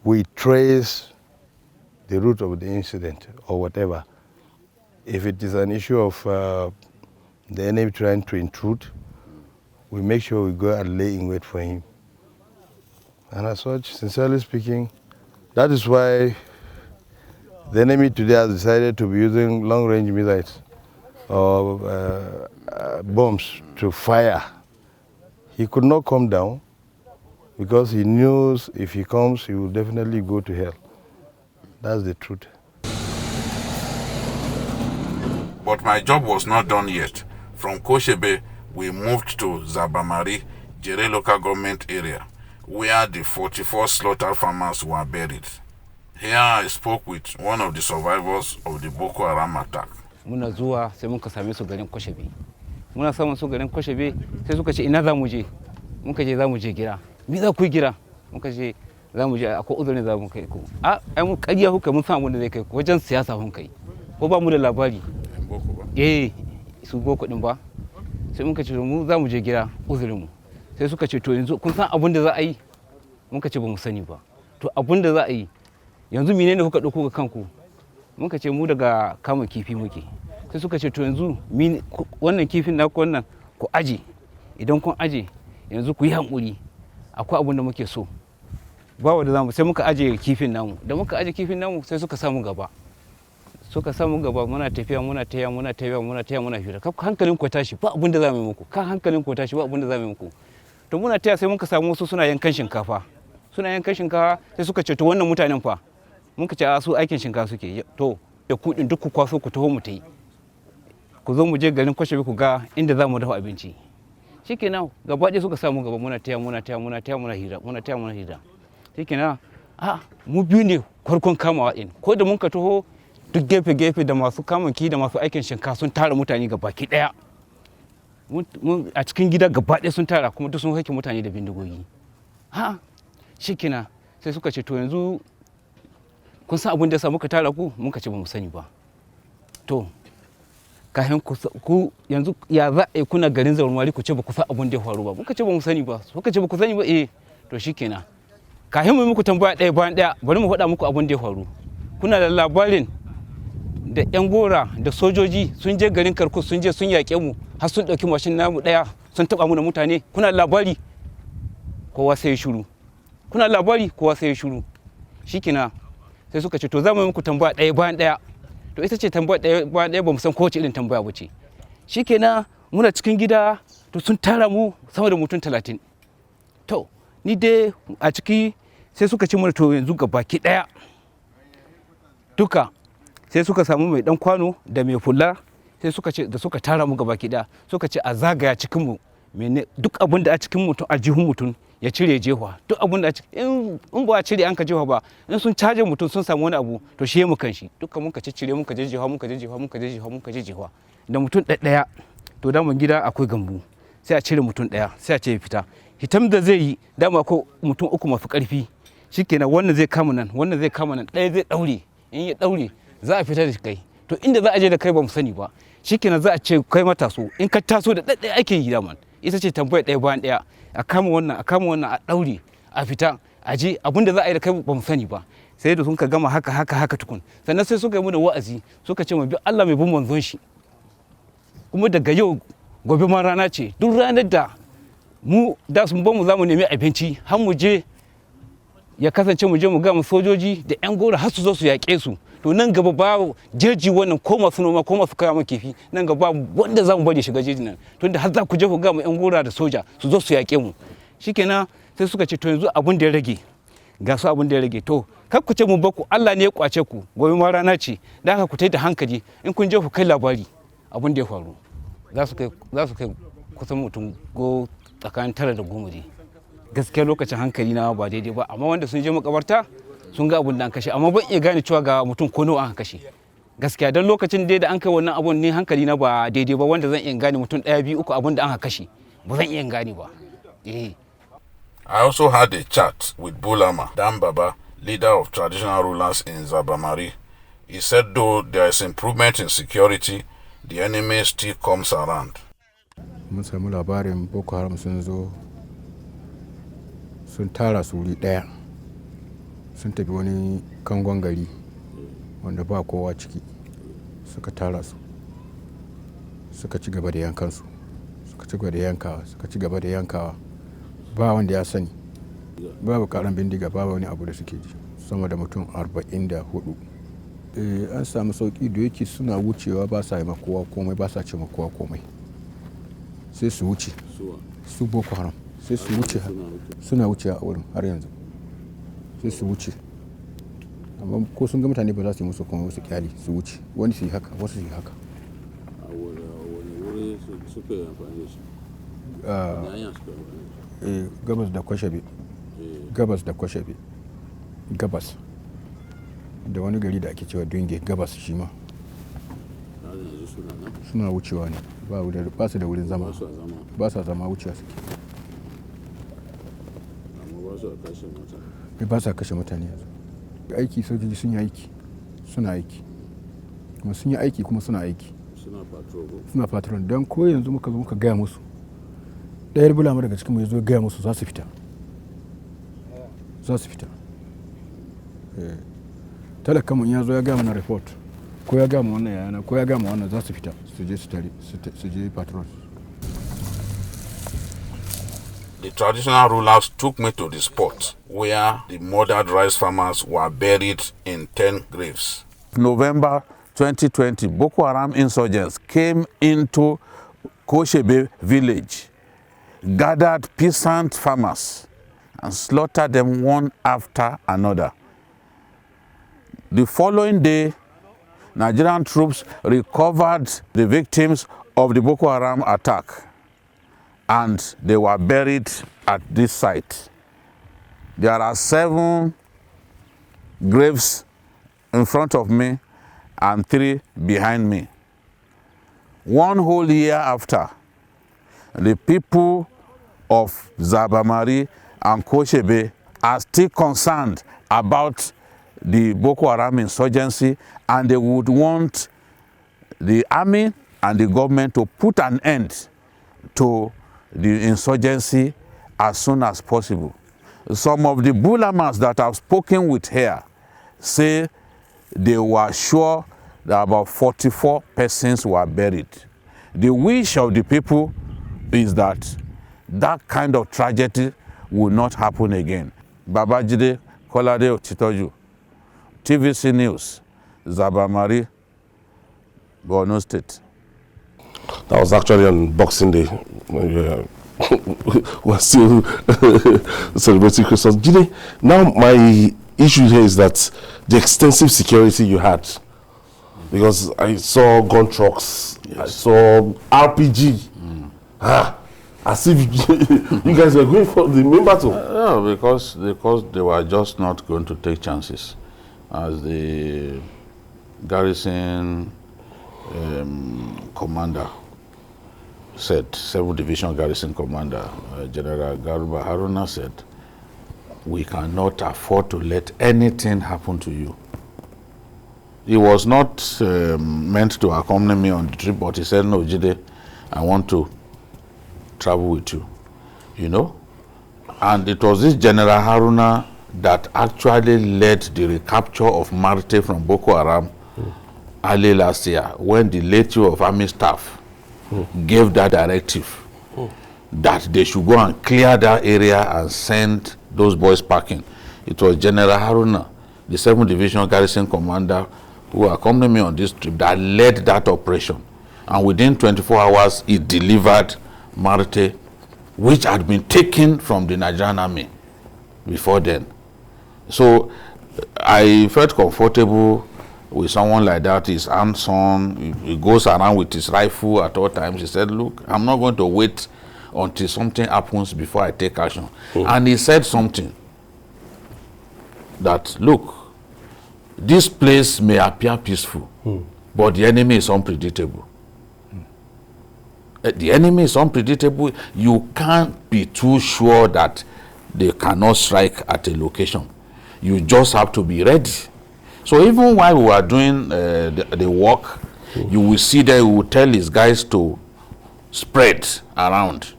we trace the root of the incident or whatever. If it is an issue of the enemy trying to intrude, we make sure we go and lay in wait for him. And as such, sincerely speaking, that is why the enemy today has decided to be using long-range missiles or bombs to fire. He could not come down because he knows if he comes, he will definitely go to hell. That's the truth. But my job was not done yet. From Koshebe, we moved to Zabamari, Jere local government area, where the 44 slaughtered farmers were buried. Here I spoke with one of the survivors of the Boko Haram attack. Muna zuwa sai muka same su garin Koshebe. Muna samun su garin Koshebe sai suka ce ina za mu je? Muka je za mu je gira. Me za ku gira? Muka ce za mu je akwai uzurin za mu kai ku. Ai mu kariya kuka mun san abin da zai kai ku wajen siyasa kun kai. Ko ba mu da labari? Boko ba. Su Boko din ba. Sai muka ce mu za mu je gira uzurin mu. Sai suka ce to yanzu kun san abin da za a yi? Muka ce ba mu sani ba. To abin da za a yi yanzu menene kuka dauko ga kanku? Muka ce mu daga kama kifi muke. Sai suka ce to yanzu wannan kifin naku wannan ku aje. Idan kun aje yanzu ku yi hankuri. Akwai abin da muke so. Ba wanda zamu sai muka aje kifin namu. Da muka aje kifin namu sai suka samu gaba. Suka samu gaba muna tafiya muna hira. Hankalin ku tashi ba abin da zamu yi muku. Kan hankalin ku tashi ba abin da zamu yi muku. To muna taya sai muka samu wasu suna yankan shinkafa. Suna yankan shinkafa sai suka ce to wannan mutanen fa muka ce a su aikin shinkafa suke. To da kudin duk ku kwaso ku taho mu tai. Ku zo mu je garin Koshebe ku ga inda zamu dafa abinci. Shikenan gaba ɗaya suka samu gaba muna hira. Shikenan mu biyu ne farkon kamawa din. Ko da mun ka taho duk gefe da masu kamanki da masu aikin shinkafa sun tara mutane gaba ki daya. A cikin gida gaba ɗaya sun tara kuma duk sun hake mutane da bindigogi. Shikenan sai suka ce to yanzu kun san abin da yasa muka tara ku? Muka ce ba mu sani ba. To kafin ku yanzu ya za a yi kuna garin Zaurmari ku ce ba ku san abin da ya faru ba? Muka ce ba mu sani ba. Suka ce ba ku sani ba? To shikenan. Kafin mu muku tambaya ɗaya bayan ɗaya bari mu faɗa muku abin da ya faru. Kuna da labarin da 'yan gora da sojoji sun je garin Karkus sun je sun yaƙe mu har sun ɗauki mashin namu ɗaya sun taɓa mu da mutane? Kuna da labari? Kowa sai ya shiru. Kuna da labari? Kowa sai ya shiru. Shikenan sai suka ce to za mu yi muku tambaya ɗaya bayan ɗaya. To ita ce tambaya ɗaya bayan ɗaya ba mu san kowace irin tambaya ba ce. Shikenan muna cikin gida to sun tara mu sama da mutum 30. To ni dai a ciki sai suka ce mana to yanzu gabaki ɗaya duka sai suka samu mai dan kwano da mai fulla sai suka ce da suka tara mu gabaki ɗaya suka ce a zagaya cikin mu duk abin da a cikin mutum a jihun mutum ya cire jewa duk abin da in ba a cire an ka jewa ba in sun caje mutum sun samu wani abu to shi mu kan shi duka mun ka cire mun ka jejewa da mutum ɗaya to daman gida akwai gambu sai a cire mutum ɗaya sai a ce ya fita hitam da zai yi dama ko mutum uku masu ƙarfi shikenan wannan zai kama nan ɗaya zai daure in ya daure za a fita da kai to inda za a je da kai ba mu sani ba shikenan za a ce kai mataso in ka taso da ɗaɗɗaya ake yi daman ita ce tambaya ɗaya bayan ɗaya a kama wannan a daure a fita a je abinda za a yi da kai ba mu sani ba sai da sun ka gama haka tukun sannan sai suka yi mu da wa'azi suka ce mu bi Allah mai bin manzon shi kuma daga yau gobe ma rana ce duk ranar da mu da sun ba mu za mu nemi abinci har mu je ya kasance mu je mu ga mu sojoji da yan gora har su zo su yaƙe su to nan gaba ba jeji wannan ko masu noma ko masu kaya kifi nan gaba wanda za mu bari shiga jeji nan tunda har za ku je ku ga mu yan gora da soja su zo su yaƙe mu shikenan sai suka ce to yanzu abin da ya rage ga su abin da ya rage to kar ku ce mun baku Allah ne ya kwace ku gobe ma rana ce da haka ku tai da hankali in kun je ku kai labari abin da ya faru za su kai kusan mutum go tsakanin 9 da 10 gaskiya lokacin hankali na ba daidai ba amma wanda sun je makabarta sun ga abin da an kashe amma ban iya gane cewa ga mutum ko nawa an kashe gaskiya don lokacin da an kai wannan abun ne hankali na ba daidai ba wanda zan iya gane mutum 1 2 3 abin da an kashe ba zan iya gane ba. I also had a chat with Bulama Dan Baba, leader of traditional rulers in Zabamari. He said though there is improvement in security, the enemy still comes around. Mun samu labarin Boko Haram sun zo sun tara su wuri daya sun tafi wani kangon gari wanda ba kowa ciki suka tara su suka ci gaba da yankansu suka ci gaba da yankawa suka ci gaba da yankawa ba wanda ya sani babu karan bindiga babu wani abu da suke ji sama da mutum 44 an samu sauki da yake suna wucewa ba sa yi makowa komai ba sa ce makowa komai sai su wuce su Boko Haram sai su wuce suna wuce a wurin har yanzu sai su wuce amma ko sun ga mutane ba za su yi musu komai su kyali su wuce wani su yi haka wasu su yi haka gabas da kwashabe gabas da wani gari da ake cewa dunge gabas shi ma suna wucewa ne ba su da wurin zama ba sa zama wucewa suke ba sa kashe mutane yanzu aiki sojoji sun yi aiki suna aiki kuma sun yi aiki kuma suna aiki suna patrol don ko yanzu muka zo muka gaya musu ɗayar bulama daga cikin mu ya zo gaya musu za su fita talakan mu ya zo ya gaya mana report ko ya gaya mu wannan yana ko ya gaya mu wannan za su fita su je patrol. The traditional rulers took me to the spot where the murdered rice farmers were buried in 10 graves. November 2020, Boko Haram insurgents came into Koshebe village, gathered peasant farmers, and slaughtered them one after another. The following day, Nigerian troops recovered the victims of the Boko Haram attack, and they were buried at this site. There are 7 graves in front of me and 3 behind me. One whole year after, the people of Zabamari and Koshebe are still concerned about the Boko Haram insurgency, and they would want the army and the government to put an end to the insurgency as soon as possible. Some of the Bulamas that I've spoken with here say they were sure that about 44 persons were buried. The wish of the people is that that kind of tragedy will not happen again. Babajide Kolade Ochitoju, TVC News, Zabamari, Borno State. That was actually on Boxing Day. We're still celebrating Christmas. Jide, now my issue here is that the extensive security you had, because I saw gun trucks, yes. I saw RPG. As if you guys were going for the main battle. Yeah, because they were just not going to take chances. As the garrison commander said, 7th Division Garrison Commander, General Garuba Haruna said, we cannot afford to let anything happen to you. He was not meant to accompany me on the trip, but he said, no, Jide, I want to travel with you, you know. And it was this General Haruna that actually led the recapture of Marte from Boko Haram early last year, when the late Chief of Army Staff gave that directive that they should go and clear that area and send those boys packing. It was General Haruna, the 7th Division Garrison Commander, who accompanied me on this trip, that led that operation. And within 24 hours, he delivered Marte, which had been taken from the Nigerian army before then. So I felt comfortable with someone like that. He's hands-on. He goes around with his rifle at all times. He said, look, I'm not going to wait until something happens before I take action. And he said something that, look, this place may appear peaceful, but the enemy is unpredictable. The enemy is unpredictable. You can't be too sure that they cannot strike at a location. You just have to be ready. So even while we were doing the work, you will see that he will tell his guys to spread around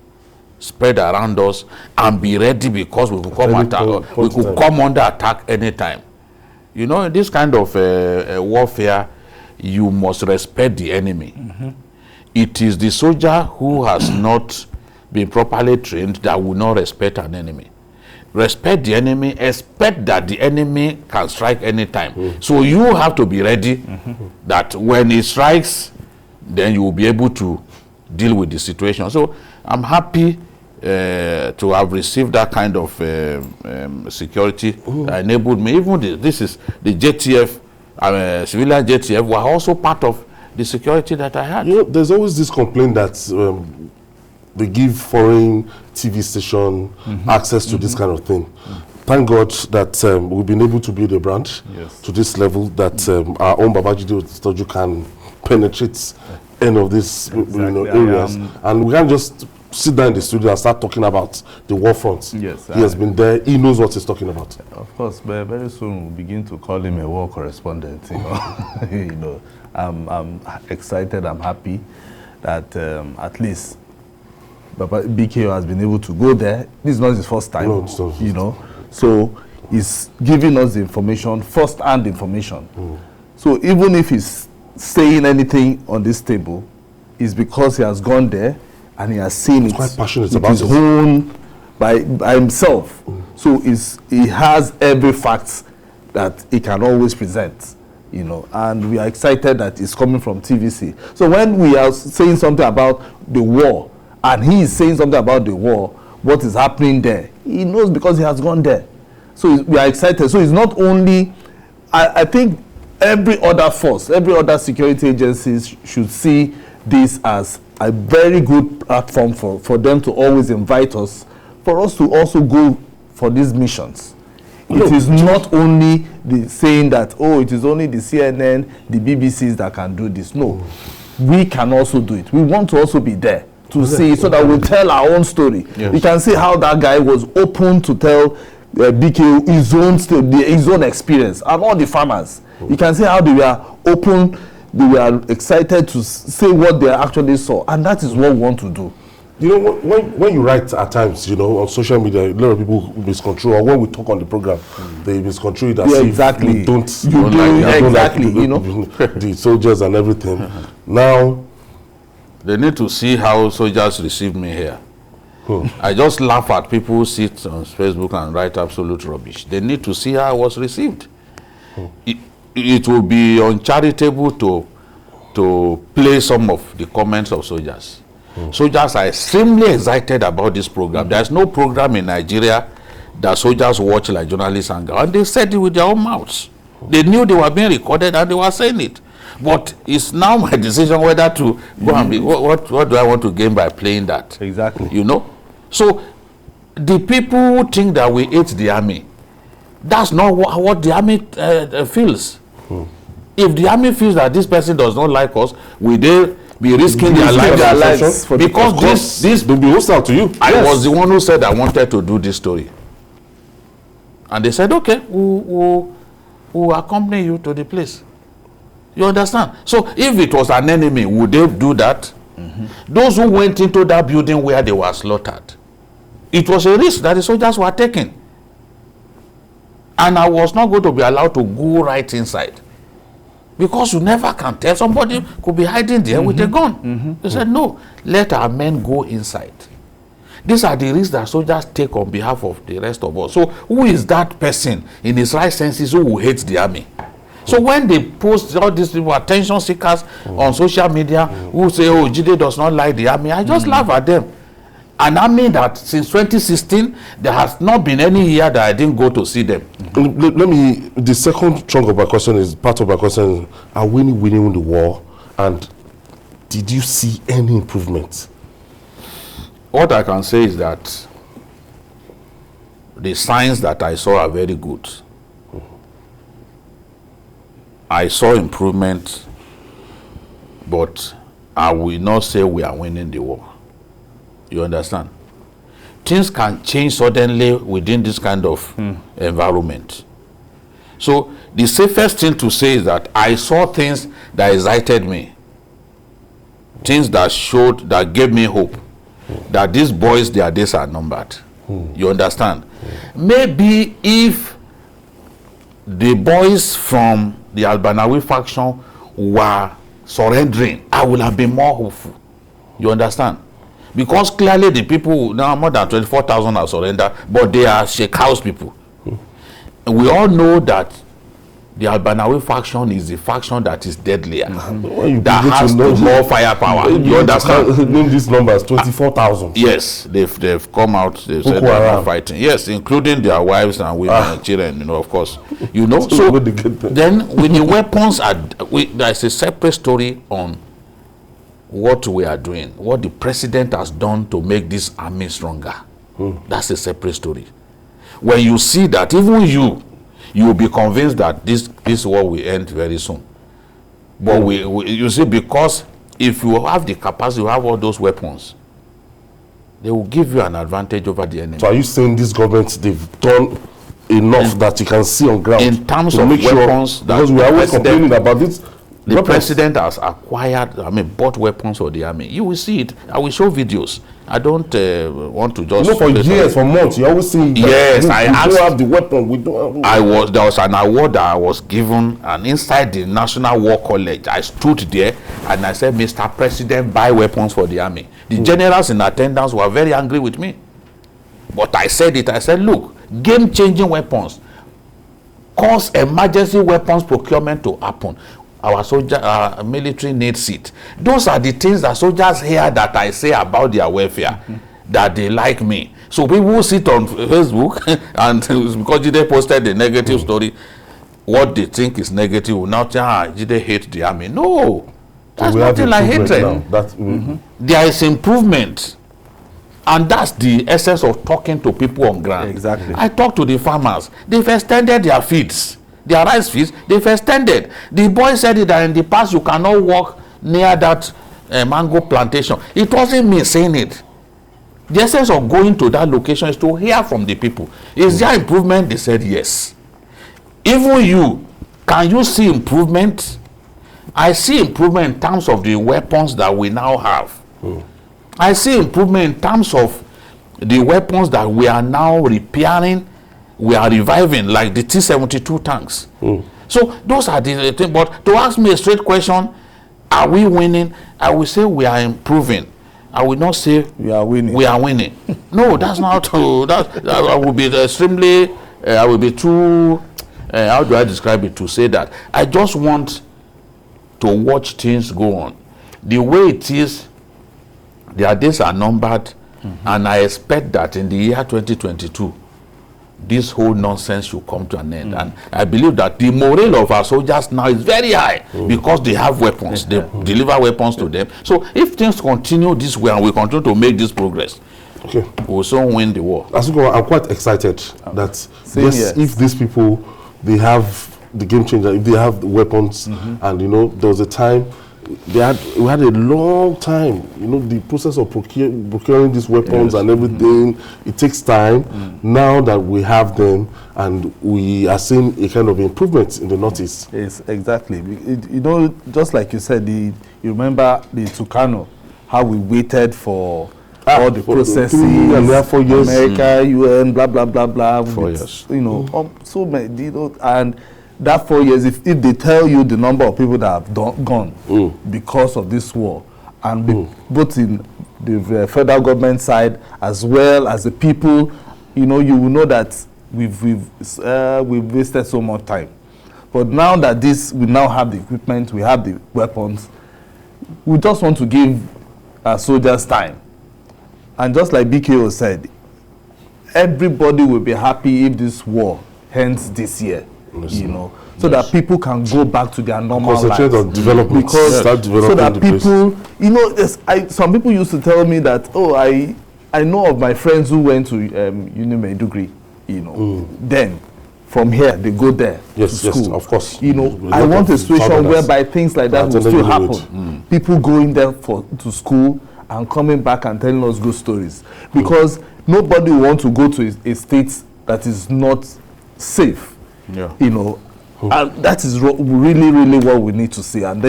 us and be ready, because we could come under attack anytime. You know, in this kind of warfare, you must respect the enemy. It is the soldier who has not been properly trained that will not respect an enemy. Respect the enemy, expect that the enemy can strike anytime. So you have to be ready that when he strikes, then you will be able to deal with the situation. So I'm happy to have received that kind of security that enabled me. Even this is the JTF, civilian JTF were also part of the security that I had. You know, there's always this complaint that they give foreign TV station access to this kind of thing. Thank God that we've been able to build a brand to this level that our own Babajide Otoju can penetrate any of these areas. And we can't just sit down in the studio and start talking about the war front. Yes, he has been there. He knows what he's talking about. Of course, but very soon we'll begin to call him a war correspondent. You know, you know, I'm excited. I'm happy that at least BKO has been able to go there. This is not his first time. No, you know, so he's giving us the information, first-hand information. So even if he's saying anything on this table, it's because he has gone there and he has seen it quite passionate with his own by himself. So he has every fact that he can always present, you know, and we are excited that it's coming from TVC. So when we are saying something about the war and he is saying something about the war, what is happening there, he knows because he has gone there. So we are excited. So it's not only, I think every other force, every other security agencies should see this as a very good platform for them to always invite us, for us to also go for these missions. It is not only the saying that, oh, it is only the CNN, the BBCs that can do this. No, we can also do it. We want to also be there to see, so that we'll tell our own story. You can see how that guy was open to tell BK his own story, his own experience, and all the farmers. You can see how they were open, they were excited to say what they actually saw, and that is what we want to do. You know, when you write at times, you know, on social media, a lot of people misconstrol, or when we talk on the program, they misconstrol it as if exactly. we don't, exactly, like, you know, the soldiers and everything. Now, they need to see how soldiers receive me here. I just laugh at people who sit on Facebook and write absolute rubbish. They need to see how I was received. It will be uncharitable to play some of the comments of soldiers. Soldiers are extremely excited about this program. There's no program in Nigeria that soldiers watch like journalists Hangout. And they said it with their own mouths. They knew they were being recorded and they were saying it. But it's now my decision whether to go and be, what do I want to gain by playing that? Exactly. You know? So the people who think that we hate the army, that's not what the army feels. If the army feels that this person does not like us, will they be risking their lives? Because this will be hostile to you. I was the one who said I wanted to do this story. And they said, okay, we'll accompany you to the place. You understand? So if it was an enemy, would they do that? Those who went into that building where they were slaughtered, it was a risk that the soldiers were taking. And I was not going to be allowed to go right inside. Because you never can tell. Somebody could be hiding there with a gun. They said, no, let our men go inside. These are the risks that soldiers take on behalf of the rest of us. So who is that person in his right senses who will hate the army? So when they post all these people, attention seekers on social media who say, oh, Jide does not like the army, I just laugh at them. An army that since 2016, there has not been any year that I didn't go to see them. Let me, the second chunk of my question is, part of my question is, are we winning the war? And did you see any improvement? What I can say is that the signs that I saw are very good. I saw improvement, but I will not say we are winning the war. You understand? Things can change suddenly within this kind of environment. So the safest thing to say is that I saw things that excited me. Things that showed, that gave me hope that these boys, their days are numbered. You understand? Maybe if the boys from the Albanawi faction were surrendering, I would have been more hopeful. You understand? Because clearly the people, now more than 24,000 have surrendered, but they are Sheikh House people. We all know that the Albanawi faction is the faction that is deadlier, that has more firepower. You understand? Name these numbers, 24,000. Yes, they've come out, they've said they're not fighting. Yes, including their wives and women and children, you know, of course. You know, so then with the weapons, there's a separate story on what we are doing, what the president has done to make this army stronger. That's a separate story. When you see that, even you will be convinced that this war will end very soon. But you see, because if you have the capacity, you have all those weapons, they will give you an advantage over the enemy. So are you saying this government, they've done enough that you can see on ground? In terms of weapons, because we are always complaining about this. The president has acquired, bought weapons for the army. You will see it. I will show videos. I don't want to just... No, for years, for months, you always see... Yes, I don't have the weapon. We don't have... There was an award that I was given, and inside the National War College, I stood there, and I said, Mr. President, buy weapons for the army. The generals in attendance were very angry with me. But I said it. I said, look, game-changing weapons cause emergency weapons procurement to happen. Our soldier, military needs it. Those are the things that soldiers hear that I say about their welfare, that they like me. So people sit on Facebook and because Jide posted the negative story, what they think is negative will not say, Jide hate the army. No, that's nothing like hatred. There is improvement. And that's the essence of talking to people on ground. Exactly. I talk to the farmers. They've extended their fields. Their rice fields, they've extended. The boy said it that in the past you cannot walk near that mango plantation. It wasn't me saying it. The essence of going to that location is to hear from the people. Is there improvement? They said yes. Even you, can you see improvement? I see improvement in terms of the weapons that we now have. I see improvement in terms of the weapons that we are now repairing. We are reviving, like the T-72 tanks. So those are the things. But to ask me a straight question, are we winning? I will say we are improving. I will not say we are winning. We are winning. No, that's not true. That I will be extremely. I will be too. How do I describe it? To say that I just want to watch things go on. The way it is, their days are numbered, and I expect that in the year 2022. This whole nonsense should come to an end. And I believe that the morale of our soldiers now is very high because they have weapons. They deliver weapons to them. So if things continue this way and we continue to make this progress, we'll soon win the war. I'm quite excited that if these people, they have the game changer, if they have the weapons, and there was a time, we had a long time, the process of procuring these weapons and everything, it takes time. Now that we have them and we are seeing a kind of improvement in the Northeast. Yes, exactly. Just like you said, you remember the Tucano, how we waited for all the processes, 4 years. America, UN, blah, blah, blah, blah. 4 years. So many, and that 4 years, if they tell you the number of people that have gone because of this war, and both in the federal government side as well as the people, you will know that we've wasted so much time. But now that we now have the equipment, we have the weapons, we just want to give our soldiers time. And just like BKO said, everybody will be happy if this war ends this year, you know, so that people can go back to their normal lives. Concentrate on development. Because start developing so that the people, you know, some people used to tell me that, oh, I know of my friends who went to Maiduguri, you know, then from here they go there to school. Yes, of course. You know, I want a situation whereby things like that will still happen. People going there to school and coming back and telling us good stories, because nobody wants to go to a state that is not safe. Yeah. You know, and that is really what we need to see. And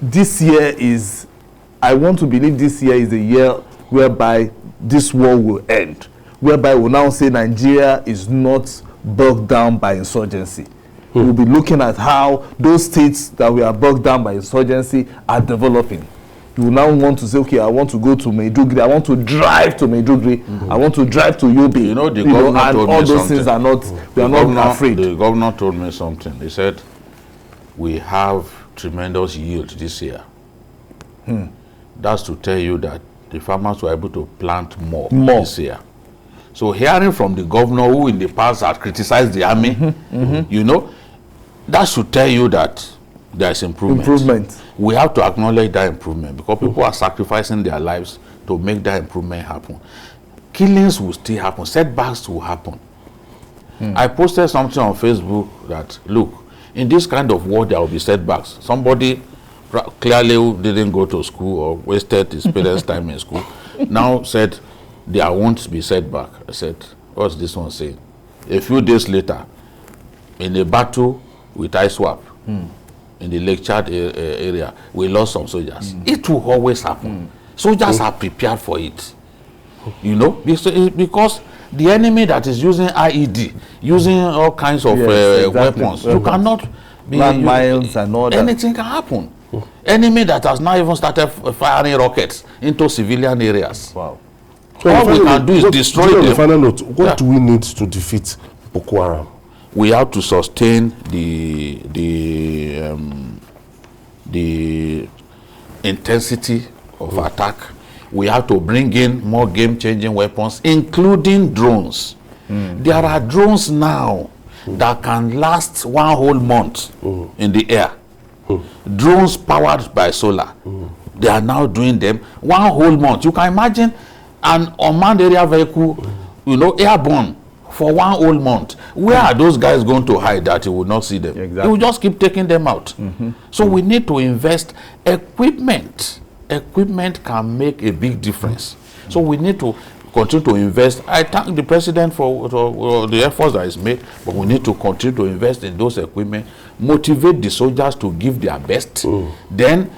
this year is, I want to believe this year is a year whereby this war will end, whereby we'll now say Nigeria is not bogged down by insurgency. We'll be looking at how those states that we are bogged down by insurgency are developing. You will now want to say, okay, I want to go to Maiduguri, I want to drive to Maiduguri, I want to drive to Yobe. You know, the governor and told all me those something. things are not, we are not afraid. The governor told me something. He said, we have tremendous yield this year. That's to tell you that the farmers were able to plant more this year. So hearing from the governor, who in the past had criticized the army, you know, that should tell you that there is improvement. We have to acknowledge that improvement, because people are sacrificing their lives to make that improvement happen. Killings will still happen. Setbacks will happen. I posted something on Facebook that, look, in this kind of war, there will be setbacks. Somebody clearly who didn't go to school or wasted his parents' time in school now said there won't be setback. I said, what's this one saying? A few days later, in a battle with ISWAP, in the Lake Chad area, we lost some soldiers. It will always happen. Soldiers are prepared for it. You know, because the enemy that is using IED, using all kinds of weapons, you cannot be landmines and all that. Anything can happen. Enemy that has now even started firing rockets into civilian areas. Wow. So all we can do is destroy them. On the final note, what do we need to defeat Boko Haram? We have to sustain the intensity of attack. We have to bring in more game-changing weapons, including drones. There are drones now that can last one whole month in the air. Drones powered by solar. They are now doing them one whole month. You can imagine an unmanned area vehicle, you know, airborne for one whole month. Where are those guys going to hide that you will not see them? Exactly. You will just keep taking them out. So we need to invest equipment. Equipment can make a big difference. So we need to continue to invest. I thank the president for the efforts that is made, but we need to continue to invest in those equipment, motivate the soldiers to give their best, then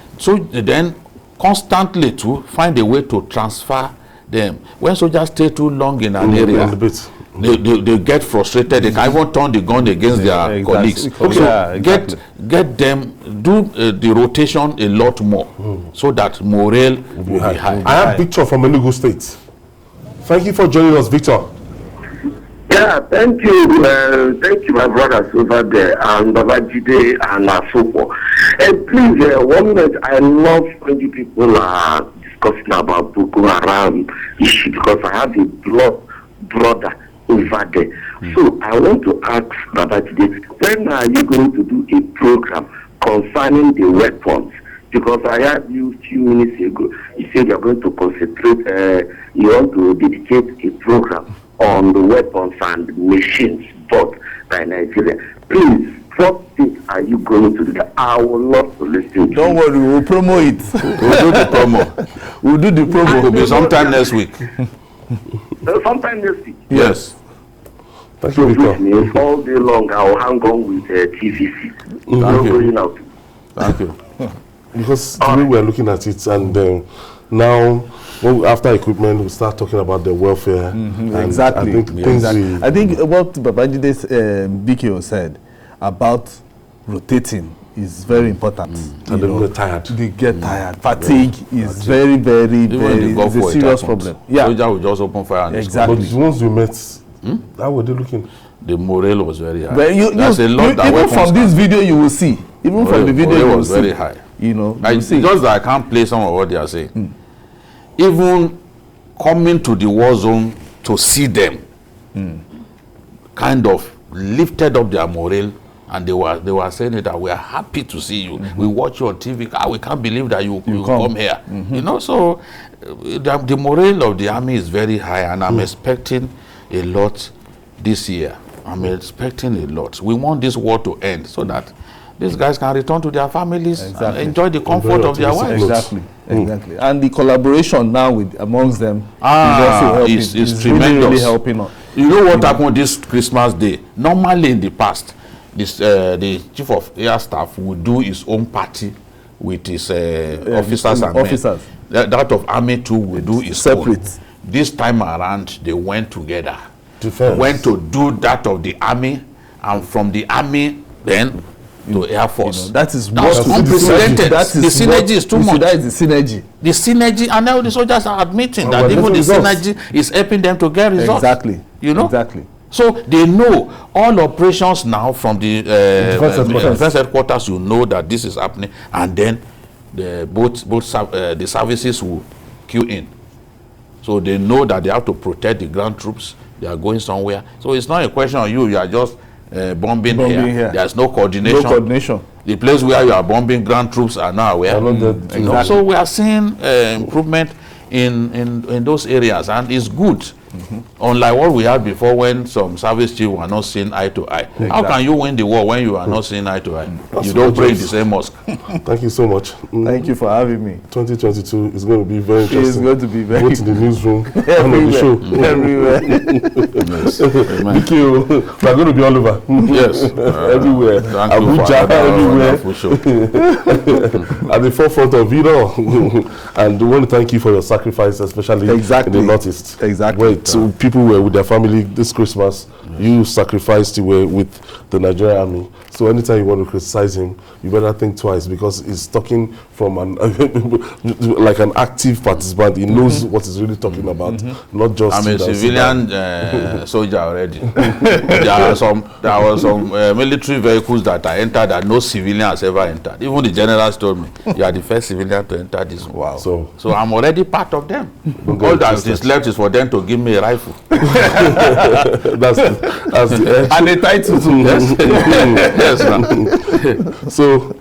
constantly to find a way to transfer them. When soldiers stay too long in an area, they get frustrated. They can even turn the gun against their colleagues. Okay, get them, do the rotation a lot more, so that morale will be high. I have Victor from Enugu State. Thank you for joining us, Victor. Yeah, thank you, my brothers over there, and Babajide and Asoko. And please, 1 minute, I love when you people are discussing about Boko Haram issue, because I have a brother over there. So I want to ask Babajide, when are you going to do a program concerning the weapons? Because I heard you a few minutes ago, you said you're going to concentrate, you want to dedicate a program on the weapons and machines bought by Nigeria. Please, what things are you going to do that I will love to listen to? Don't worry, we'll promote it. We'll do the promo. We'll do the promo. It will be sometime next week. Sometime next week? Yes. Thank you, Victor. All day long, I'll hang on with TVC. Thank you. Going out. Thank you. Because the way we are looking at it, and now, after equipment, we start talking about the welfare. Exactly. I think what Babajide's BKO said about rotating is very important. And they get tired. They get tired. Fatigue is very, it's a serious problem. Yeah. Soldier will just open fire. And exactly. But the ones you met, how were they looking? The morale was very high. But even from this video, you will see. Even from the video, you will see. Very high. You know, just that I can't play some of what they are saying. Even coming to the war zone to see them kind of lifted up their morale, and they were saying that we are happy to see you. We watch you on TV. We can't believe that you come here. You know, so the morale of the army is very high, and I'm expecting a lot this year. I'm expecting a lot. We want this war to end so that these guys can return to their families and enjoy the comfort of their wives. Exactly. And the collaboration now amongst them is tremendous. Really helping us. You know what happened this Christmas Day? Normally in the past, the chief of air staff would do his own party with his officers and men. That of army too will do his separate. Own. This time around, they went together. Went to do that of the army, and from the army then to Air Force. That is unprecedented. The synergy is too much. That is the synergy. The synergy, and now the soldiers are admitting that even the synergy is helping them to get results. Exactly. You know? Exactly. So they know all operations now from the defense headquarters. You know that this is happening, and then the services will queue in. So they know that they have to protect the ground troops. They are going somewhere. So it's not a question of you are just bombing here. There's no coordination. No coordination. The place where you are bombing ground troops are now aware. Exactly. So we are seeing improvement in those areas, and it's good. Unlike what we had before, when some service chiefs were not seeing eye to eye. Exactly. How can you win the war when you are not seeing eye to eye? You don't pray in the same mosque. Thank you so much. Thank you for having me. 2022 is going to be very interesting. It's going to be very both in the newsroom and on the show. Everywhere. Thank you. We're going to be all over. Yes. Everywhere. Abuja, everywhere. At the forefront of it all. And we want to thank you for your sacrifice, especially in the Northeast. Exactly. So people were with their family this Christmas. You sacrificed, you were with the Nigerian army. So anytime you want to criticize him, you better think twice, because he's talking from like an active participant. He knows what he's really talking about, not just. I'm a civilian soldier already. There were some military vehicles that I entered that no civilian has ever entered. Even the generals told me, "You are the first civilian to enter this." Wow. So I'm already part of them. All that is left is for them to give me a rifle. that's the edge. And a title too. Yes. So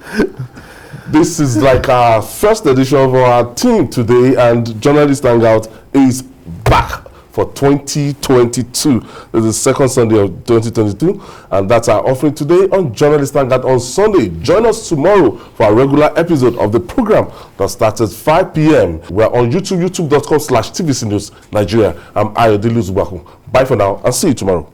this is like our first edition of our team today, and Journalist Hangout is back for 2022. This is the second Sunday of 2022, and that's our offering today on Journalist Hangout on Sunday. Join us tomorrow for a regular episode of the program that starts at 5 p.m. We're on YouTube, youtube.com/TVC News Nigeria. I'm Ayodele Uzubaku. Bye for now, and see you tomorrow.